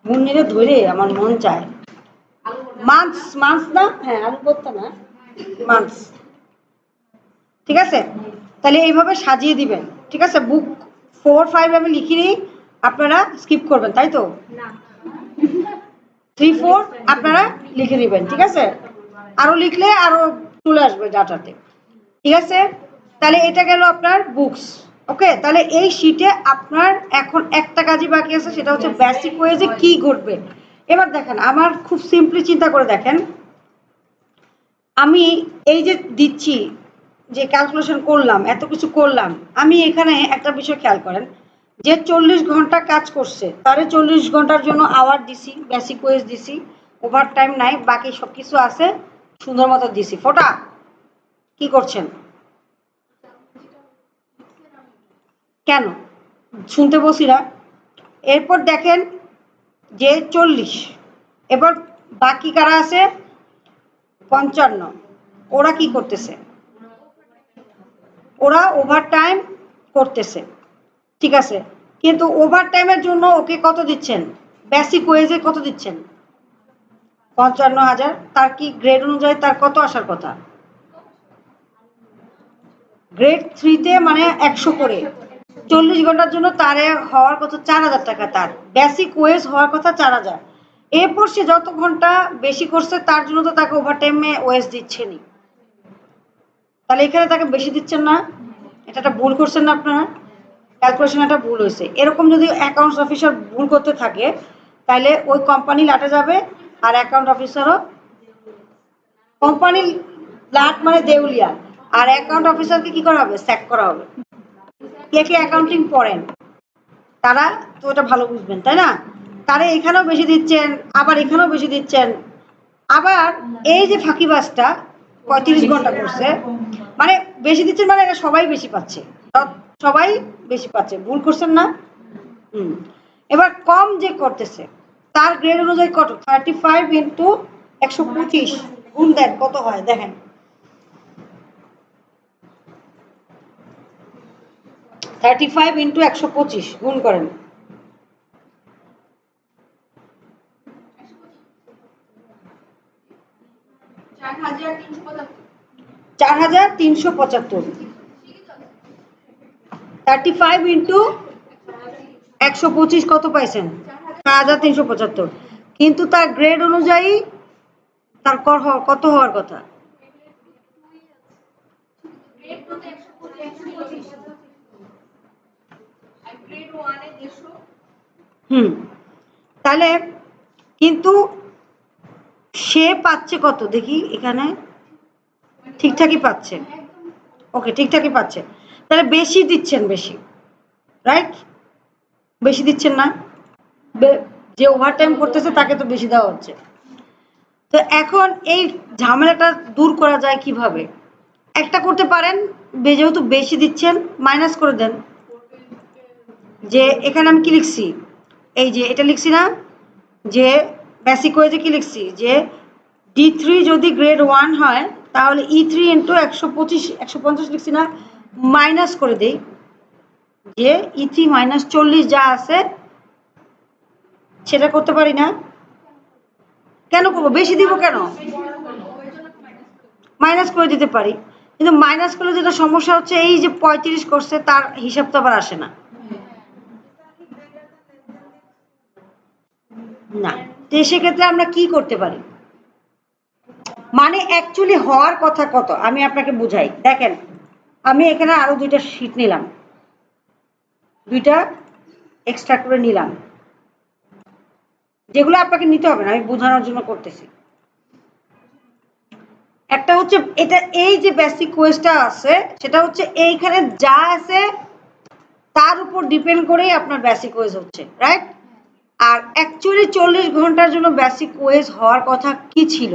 মুন্নিরে ধরে আমার মন চায়। মান্থস, মান্থস না? হ্যাঁ আলু ভর্তা না, মান্থস। ঠিক আছে, তাহলে এইভাবে সাজিয়ে দিবেন। ঠিক আছে, বুক 4 5 আমি লিখিনি, আপনারা স্কিপ করবেন, তাই তো? 3 4 আপনারা লিখে দিবেন। ঠিক আছে, আরো লিখলে আরো চলে আসবে ডাটাতে। ঠিক আছে, তাহলে এটা গেল আপনার বুকস। ওকে, তাহলে এই শিটে আপনার এখন একটা কাজই বাকি আছে, সেটা হচ্ছে বেসিক ওয়েজে কি ঘটবে। এবার দেখেন, আমার খুব সিম্পলি চিন্তা করে দেখেন, আমি এই যে দিচ্ছি, যে ক্যালকুলেশন করলাম, এত কিছু করলাম, আমি এখানে একটা বিষয় খেয়াল করেন, যে 40 ঘন্টা কাজ করছে তারে 40 ঘন্টার জন্য আওয়ার দিছি, বেসিক ওয়েজ দিছি, ওভার টাইম নাই, বাকি সব কিছু আছে, সুন্দর মতো দিছি। ফোটা কি করছেন? কেন শুনতে বসি না? এরপর দেখেন যে 40, এবার বাকি কারা আছে? 55। ওরা কি করতেছে? ওরা ওভার টাইম করতেছে। ঠিক আছে, কিন্তু ওভার টাইমের জন্য ওকে কত দিচ্ছেন? বেসিক ওয়েজে কত দিচ্ছেন? 55,000। তার কি গ্রেড অনুযায়ী তার কত আসার কথা? গ্রেড 3-তে মানে 100 করে। 40 ঘন্টার জন্য তার হওয়ার কথা 4,000 টাকা, তার বেসিক ওয়েজ হওয়ার কথা 4,000। এরপর সে যত ঘন্টা বেশি করছে তার জন্য তো তাকে ওভার টাইমে ওয়েজ দিচ্ছেনই, তাহলে এখানে তাকে বেশি দিচ্ছেন না? এটা একটা ভুল করছেন না আপনারা? ক্যালকুলেশন একটা ভুল হয়েছে। এরকম যদি অ্যাকাউন্টস অফিসার ভুল করতে থাকে, তাহলে ওই কোম্পানি লাটে যাবে, আর অ্যাকাউন্ট অফিসারও। কোম্পানি লাট মানে দেউলিয়া, আর অ্যাকাউন্ট অফিসারকে কি করা হবে? স্যাক করা হবে। কে কে অ্যাকাউন্টিং পড়েন তারা তো এটা ভালো বুঝবেন, তাই না? তারা এখানেও বেশি দিচ্ছেন, আবার এখানেও বেশি দিচ্ছেন, আবার এই যে ফাঁকিবাজটা 35 ঘন্টা করছে, মানে বেশি দিচ্ছেন, মানে এটা সবাই বেশি পাচ্ছে, সবাই বেশি পাচ্ছে, ভুল করছেন না? হুম। এবার কম যে করতেছে তার গ্রেড অনুযায়ী কত? 35 ইন্টু 125 গুণ দেন, কত হয় দেখেন। 35 ইন্টু 125 গুণ করেন। 4,375। 35 ইন্টু 125 কত পাইছেন? 4,375। কিন্তু তার গ্রেড অনুযায়ী তার কত হওয়ার কথা? হুম, তাহলে কিন্তু সে পাচ্ছে কত দেখি এখানে? ঠিকঠাকই পাচ্ছে। ওকে, ঠিকঠাকই পাচ্ছে। তাহলে বেশি দিচ্ছেন, বেশি, রাইট? বেশি দিচ্ছেন না? যে ওভারটাইম করতেছে তাকে তো বেশি দেওয়া হচ্ছে। তো এখন এই ঝামেলাটা দূর করা যায় কিভাবে? একটা করতে পারেন, যেহেতু বেশি দিচ্ছেন মাইনাস করে দেন। যে এখানে আমি কি লিখছি? এই যে এটা লিখছি না, যে বেসিক ওয়েজে কি লিখছি, যে D3 যদি গ্রেড 1 হয় তাহলে E3 ইন্টু 125 150 লিখছি না, মাইনাস করে দেই, যে E3 মাইনাস 40 যা আছে সেটা করতে পারি না? কেন করবো? বেশি দিব কেন? মাইনাস করে দিতে পারি। কিন্তু মাইনাস করলে যেটা সমস্যা হচ্ছে, এই যে 35 করছে তার হিসাব তো আবার আসে না। না, তো সেক্ষেত্রে আমরা কি করতে পারি, মানে অ্যাকচুয়ালি হওয়ার কথা কত আমি আপনাকে বুঝাই। দেখেন, আমি এখানে আরো 2টা শীট নিলাম, 2টা এক্সট্রা করে নিলাম, যেগুলো আপনাকে নিতে হবে না, আমি বোঝানোর জন্য করতেছি। একটা হচ্ছে এটা, এই যে বেসিক কোয়েসটা আছে সেটা হচ্ছে এইখানে যা আছে তার উপর ডিপেন্ড করেই আপনার বেসিক কোয়েস হচ্ছে, রাইট? আর অ্যাকচুয়ালি 40 ঘন্টার জন্য বেসিক কোয়েস হওয়ার কথা কি ছিল?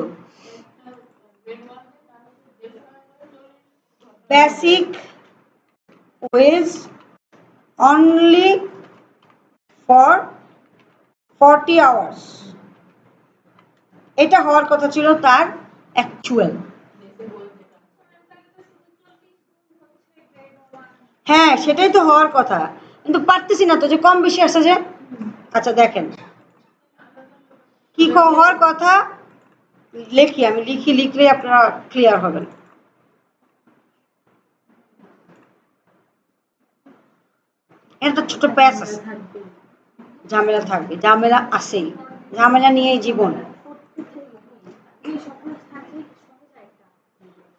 Basic Quess only for 40 hours, এটা হওয়ার কথা ছিল তার অ্যাকচুয়াল। হ্যাঁ, সেটাই তো হওয়ার কথা, কিন্তু পারতেছি না তো, যে কম বেশি আসে যে। আচ্ছা দেখেন কি হওয়ার কথা, লিখি, আমি লিখলে আপনারা ক্লিয়ার হবেন। এটা ছোট প্যাচ আছে, ঝামেলা থাকবে, ঝামেলা আসেই, ঝামেলা নিয়েই জীবন।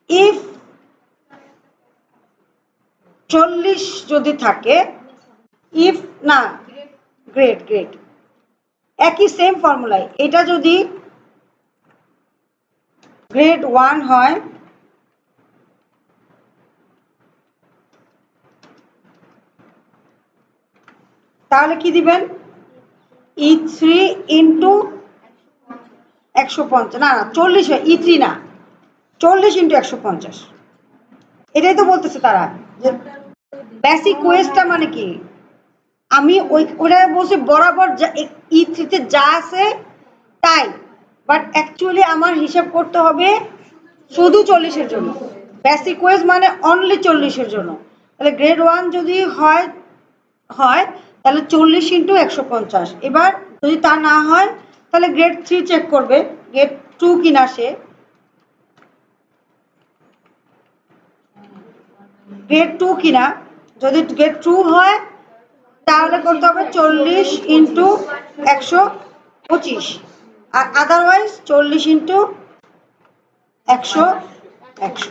ইফ 40 যদি থাকে, ইফ না, গ্রেট গ্রেট, একই সেম ফর্মুলায়, এটা যদি গ্রেড 1 হয় তাহলে কি দিবেন? E3 ইন্টু 150, না না 40 হয়, E3 না, 40 ইন্টু 150। এটাই তো বলতেছে তারা যে বেসিক কোয়েসটা মানে কি, আমি ওরা বলছে বরাবর E3-তে যা আছে তাই, বাট অ্যাকচুয়ালি আমার হিসাব করতে হবে শুধু 40-এর জন্য। বেসিক কোয়েস মানে অনলি 40-এর জন্য। তাহলে গ্রেড 1 যদি হয় হয় তাহলে 40 ইন্টু 150। এবার যদি তা না হয় তাহলে গ্রেড 3 চেক করবে, গ্রেড 2 কিনা সে। গ্রেড 2 কিনা, যদি গ্রেড 2 হয় তাহলে করতে হবে 40 ইন্টু 125, আর আদারওয়াইজ 40 ইন্টু 100 100।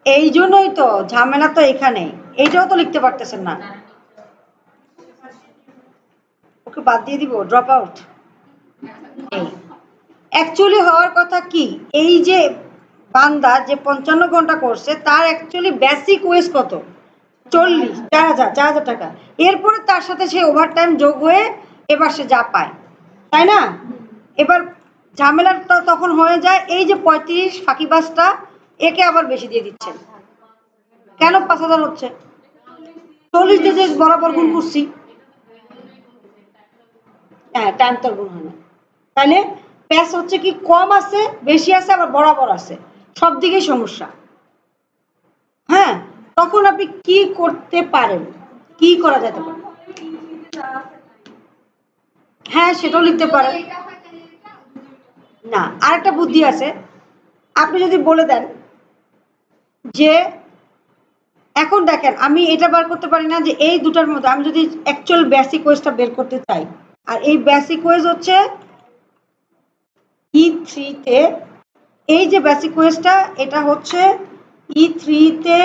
এই জন্যই তো ঝামেলা তো এখানে, এইটাও তো লিখতে পারতেছেন না। ওকে বাদ দিয়ে দিব, ড্রপ আউট। এই অ্যাকচুয়ালি হওয়ার কথা কি, এই যে বান্দা যে 55 ঘন্টা করছে তার অ্যাকচুয়ালি বেসিক ওয়েজ কত? 40, 4,000 টাকা। এরপরে তার সাথে সে ওভারটাইম যোগ হয়ে এবার সে যা পায়, তাই না? এবার ঝামেলাটা তখন হয়ে যায় এই যে 35 ফাঁকিবাজটা, একে আবার বেশি দিয়ে দিচ্ছেন কেন? 5,000 হচ্ছে, 40 দিয়ে বরাবর গুণ করছি। হ্যাঁ, টাইম তো গুণ হয় না, তাহলে প্যাস হচ্ছে কি, কম আছে বেশি আছে আবার বরাবর আছে, সব দিকেই সমস্যা। হ্যাঁ, তখন আপনি কি করতে পারেন, কি করা যেতে পারে? হ্যাঁ, সেটাও লিখতে পারেন। না, আরেকটা বুদ্ধি আছে, আপনি যদি বলে দেন যে এখন দেখেন আমি এটা বার করতে পারি না যে এই দুটার মধ্যে আমি যদি অ্যাকচুয়াল বেসিক ওয়েজটা বের করতে চাই, আর এই বেসিক ওয়েজ হচ্ছে E3-তে, এই যে বেসিক ওয়েজটা এটা হচ্ছে E3-তে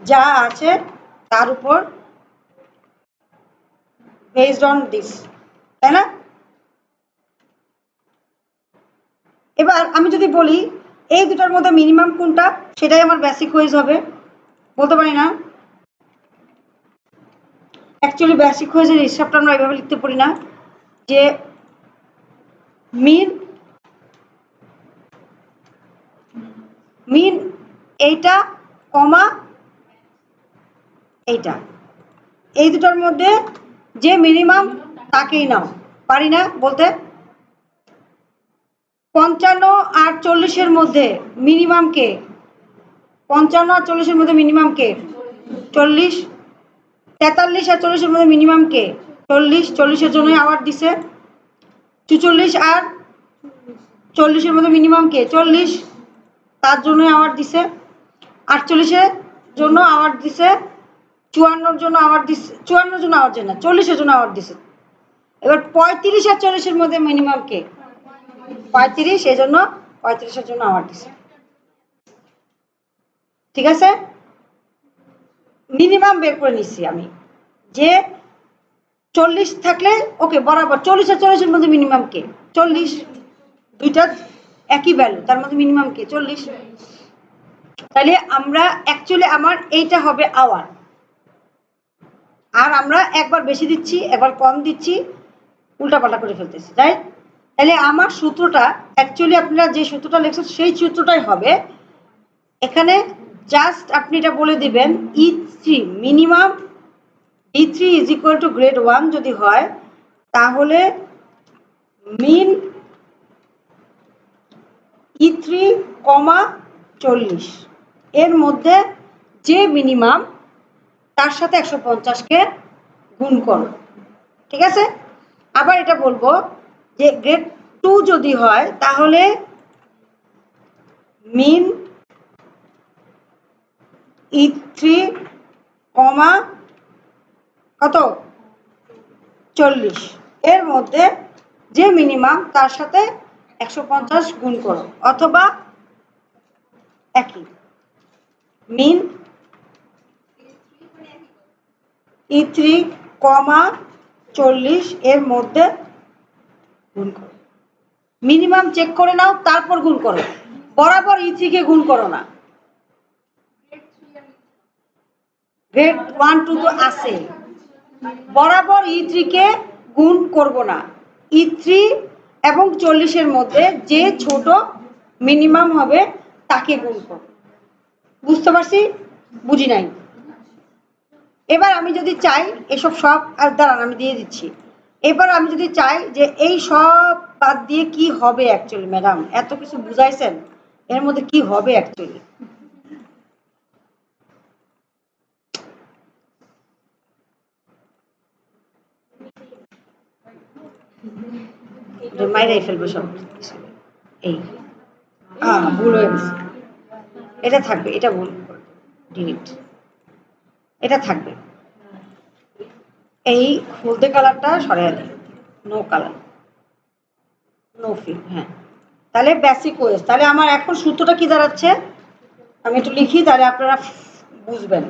যা আছে তার উপর বেসড অন দিস, তাই না? এবার আমি যদি বলি এই দুটার মধ্যে মিনিমাম কোনটা, সেটাই আমার বেসিক ওয়েজ হবে, বলতে পারি না? অ্যাকচুয়ালি বেসিক ওয়েজের হিসাবটা আমরা এভাবে লিখতে পারি না যে মিন মিন এইটা কমা এইটা, এই দুটার মধ্যে যে মিনিমাম তাকেই নাও, পারি না বলতে? 55 আর 40-এর মধ্যে মিনিমাম কে? 55 আর 40-এর মধ্যে মিনিমাম কে? 40। 43 আর 40-এর মধ্যে মিনিমাম কে? 40। 40-এর জন্যই আওয়ার দিছে। 44 আর 40-এর মধ্যে মিনিমাম কে 40, তার জন্যই আওয়ার্ড দিছে। 48-এর জন্য আওয়ার্ড দিছে, 54-র জন্য আওয়ার্ড দিছে, 54-র জন্য আওয়ার্ড না, 40-এর জন্য আওয়ার্ড দিছে। এবার 35 আর 40-এর মধ্যে মিনিমাম কে 35, এই জন্য 35-এর জন্য আওয়ার্ড দিছে। ঠিক আছে, মিনিমাম বের করে নিচ্ছি আমি যে 40 থাকলে ওকে বরাবর 40 আর 40-এর মধ্যে মিনিমাম কে 40, দুইটা একই ভ্যালু, তার মধ্যে মিনিমাম কে 40। তাহলে আমরা অ্যাকচুয়ালি আমার এইটা হবে আওয়ার, আর আমরা একবার বেশি দিচ্ছি একবার কম দিচ্ছি, উল্টাপাল্টা করে ফেলতেছি, রাইট? তাহলে আমার সূত্রটা অ্যাকচুয়ালি আপনারা যে সূত্রটা লিখছেন সেই সূত্রটাই হবে এখানে। জাস্ট আপনি এটা বলে দিবেন E3 minimum E3 is equal to grade 1 যদি হয়, তাহলে মিন E3, 40 এর মধ্যে যে মিনিমাম তার সাথে 150-কে গুণ করো। ঠিক আছে, আবার এটা বলবো যে গ্রেড 2 যদি হয় তাহলে মিন E3, কত 40 এর মধ্যে যে মিনিমাম তার সাথে 150 গুণ করো, অথবা একই মিন E3, 40 এর মধ্যে গুণ করো। মিনিমাম চেক করে নাও, তারপর গুণ করো, বরাবর E3 কে গুণ করো না। গ্রেড 1, 2 তো আছে, বরাবর E3 কে গুণ করব না। E3 এবং 40-এর মধ্যে যে ছোট মিনিমাম হবে তাকে গুণ করব। বুঝতে পারছি? বুঝি নাই? এবার আমি যদি চাই এসব সব, আর দাঁড়ান আমি দিয়ে দিচ্ছি। এবার আমি যদি চাই যে এই সব বাদ দিয়ে কি হবে অ্যাকচুয়ালি, ম্যাডাম এত কিছু বুঝাইছেন, এর মধ্যে কি হবে অ্যাকচুয়ালি? মাইরাই ফেলবো সব। এই ভুল হয়ে গেছে, এটা থাকবে, এটা ভুল, ডিলিট, এটা থাকবে। এই হলদে কালারটা সরাই দিই, নো কালার, নো ফিল। হ্যাঁ, তাহলে বেসিক ওয়েজ। তাহলে আমার এখন সূত্রটা কি দাঁড়াচ্ছে, আমি একটু লিখি তাহলে আপনারা বুঝবেন।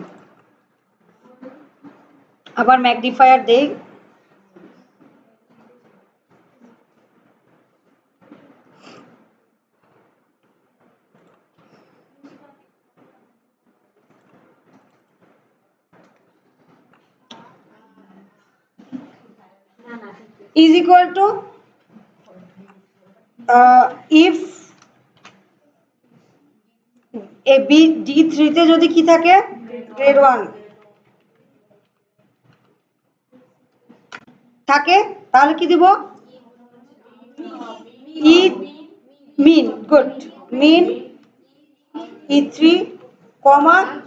আবার ম্যাগনিফায়ার দেই, is equal to if A B D3 তে যদি কি থাকে গ্রেড 1 থাকে, তাহলে কি দিব ই মিন, গুড, মিন E3,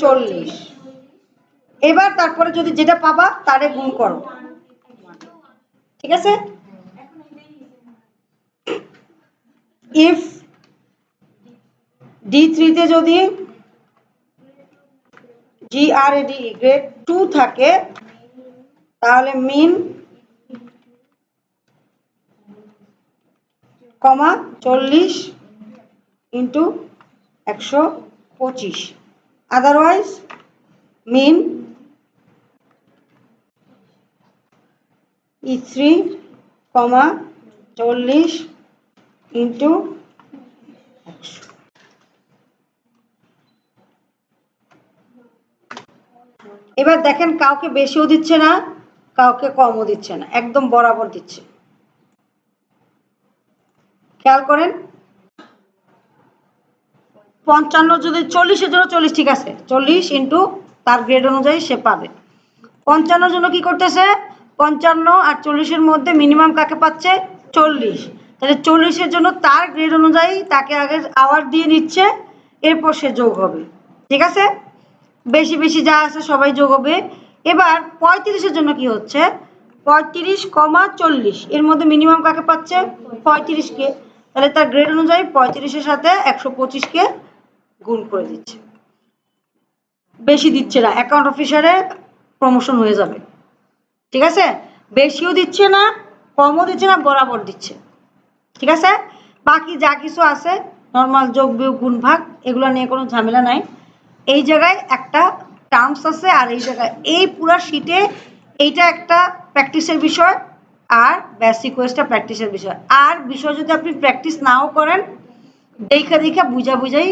40। এবার তারপরে যদি যেটা পাবা তারে গুণ করো। ঠিক আছে, ইফ D3 তে যদি GRAD গ্রেড 2 থাকে, তাহলে মিন 40 ইন্টু 125, আদারওয়াইজ মিন E3, 40 ইন্টু 100। এবার দেখেন কাউকে বেশিও দিচ্ছে না কাউকে কমও দিচ্ছে না, একদম বরাবর দিচ্ছে। খেয়াল করেন, 55 যদি 40-এর জন্য 40, ঠিক আছে, 40 ইন্টু তার গ্রেড অনুযায়ী সে পাবে। 55-র জন্য কি করতেছে, 55 আর 40-এর মধ্যে মিনিমাম কাকে পাচ্ছে 40, তাহলে 40-এর জন্য তার গ্রেড অনুযায়ী তাকে আগে আওয়ার্ড দিয়ে নিচ্ছে, এরপর সে যোগ হবে। ঠিক আছে, বেশি বেশি যা আছে সবাই যোগ হবে। এবার 35-এর জন্য কি হচ্ছে, 35, 40 এর মধ্যে মিনিমাম কাকে পাচ্ছে 35-কে, তাহলে তার গ্রেড অনুযায়ী 35-এর সাথে 125-কে গুণ করে দিচ্ছে, বেশি দিচ্ছে না। অ্যাকাউন্ট অফিসারে প্রমোশন হয়ে যাবে, ঠিক আছে? বেশিও দিচ্ছে না, কমও দিচ্ছে না, বরাবর দিচ্ছে, ঠিক আছে? বাকি যা কিছু আছে নর্মাল যোগ বিয়োগ গুণ ভাগ এগুলো নিয়ে কোনো ঝামেলা নাই। এই জায়গায় একটা টার্মস আছে, আর এই জায়গায় এই পুরা শিটে এইটা একটা প্র্যাকটিসের বিষয়, আর বেসিক ওয়েসটা প্র্যাকটিসের বিষয়। আর বিষয় যদি আপনি প্র্যাকটিস নাও করেন, দেখা দেখা বুঝাই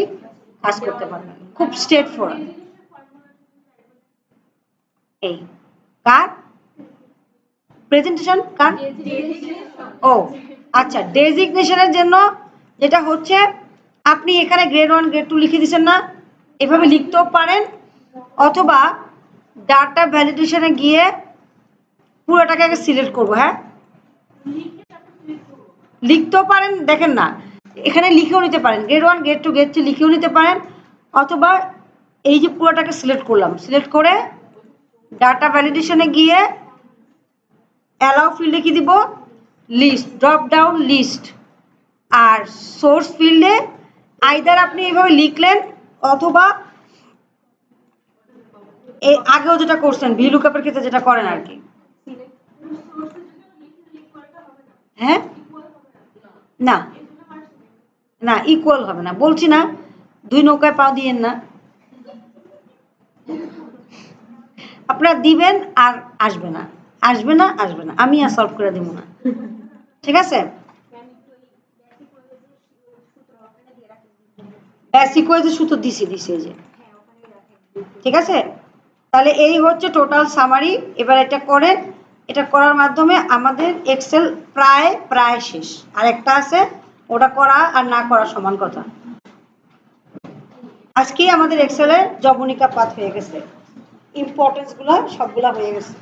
কাজ করতে পারবেন, খুব স্ট্রেট ফরওয়ার্ড। এই কার প্রেজেন্টেশন কার? ও আচ্ছা, ডেজিগনেশনের জন্য যেটা হচ্ছে, আপনি এখানে গ্রেড 1 গ্রেড 2 লিখে দিচ্ছেন না, এভাবে লিখতেও পারেন, অথবা ডাটা ভ্যালিডেশনে গিয়ে পুরোটাকে আগে সিলেক্ট করবো। হ্যাঁ, লিখতেও পারেন, দেখেন না এখানে লিখেও নিতে পারেন, গ্রেড 1 গ্রেড 2 গ্রেড 3 লিখেও নিতে পারেন, অথবা এই যে পুরোটাকে সিলেক্ট করলাম, সিলেক্ট করে ডাটা ভ্যালিডেশনে গিয়ে অ্যালাউ ফিল্ডে কি দিব, লিস্ট, ড্রপ ডাউন লিস্ট। আর সোর্স ফিল্ডে আইদার আপনি এইভাবে লিখলেন, অথবা এই আগেও যেটা করছেন ভিলুকাপের ক্ষেত্রে যেটা করেন আর কি। হ্যাঁ, না না, ইকুয়াল হবে না, বলছি না, দুই নৌকায় পা দিয়েন না। আপনারা দিবেন আর আসবে না, আসবে না, আসবে না, আমি আর সলভ করে দিব না, ঠিক আছে? বেসিক ওয়েজে সূত্র দিছি এই যে, ঠিক আছে? তাহলে এই হচ্ছে টোটাল সামারি। এবার এটা করেন, এটা করার মাধ্যমে আমাদের এক্সেল প্রায় প্রায় শেষ। আর একটা আছে, ওটা করা আর না করা সমান কথা। আজকেই আমাদের এক্সেলের জবনিকা পাঠ হয়ে গেছে, ইম্পর্টেন্স গুলা সবগুলা হয়ে গেছে।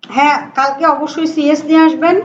হ্যাঁ, কালকে অবশ্যই সিএস নিয়ে আসবেন।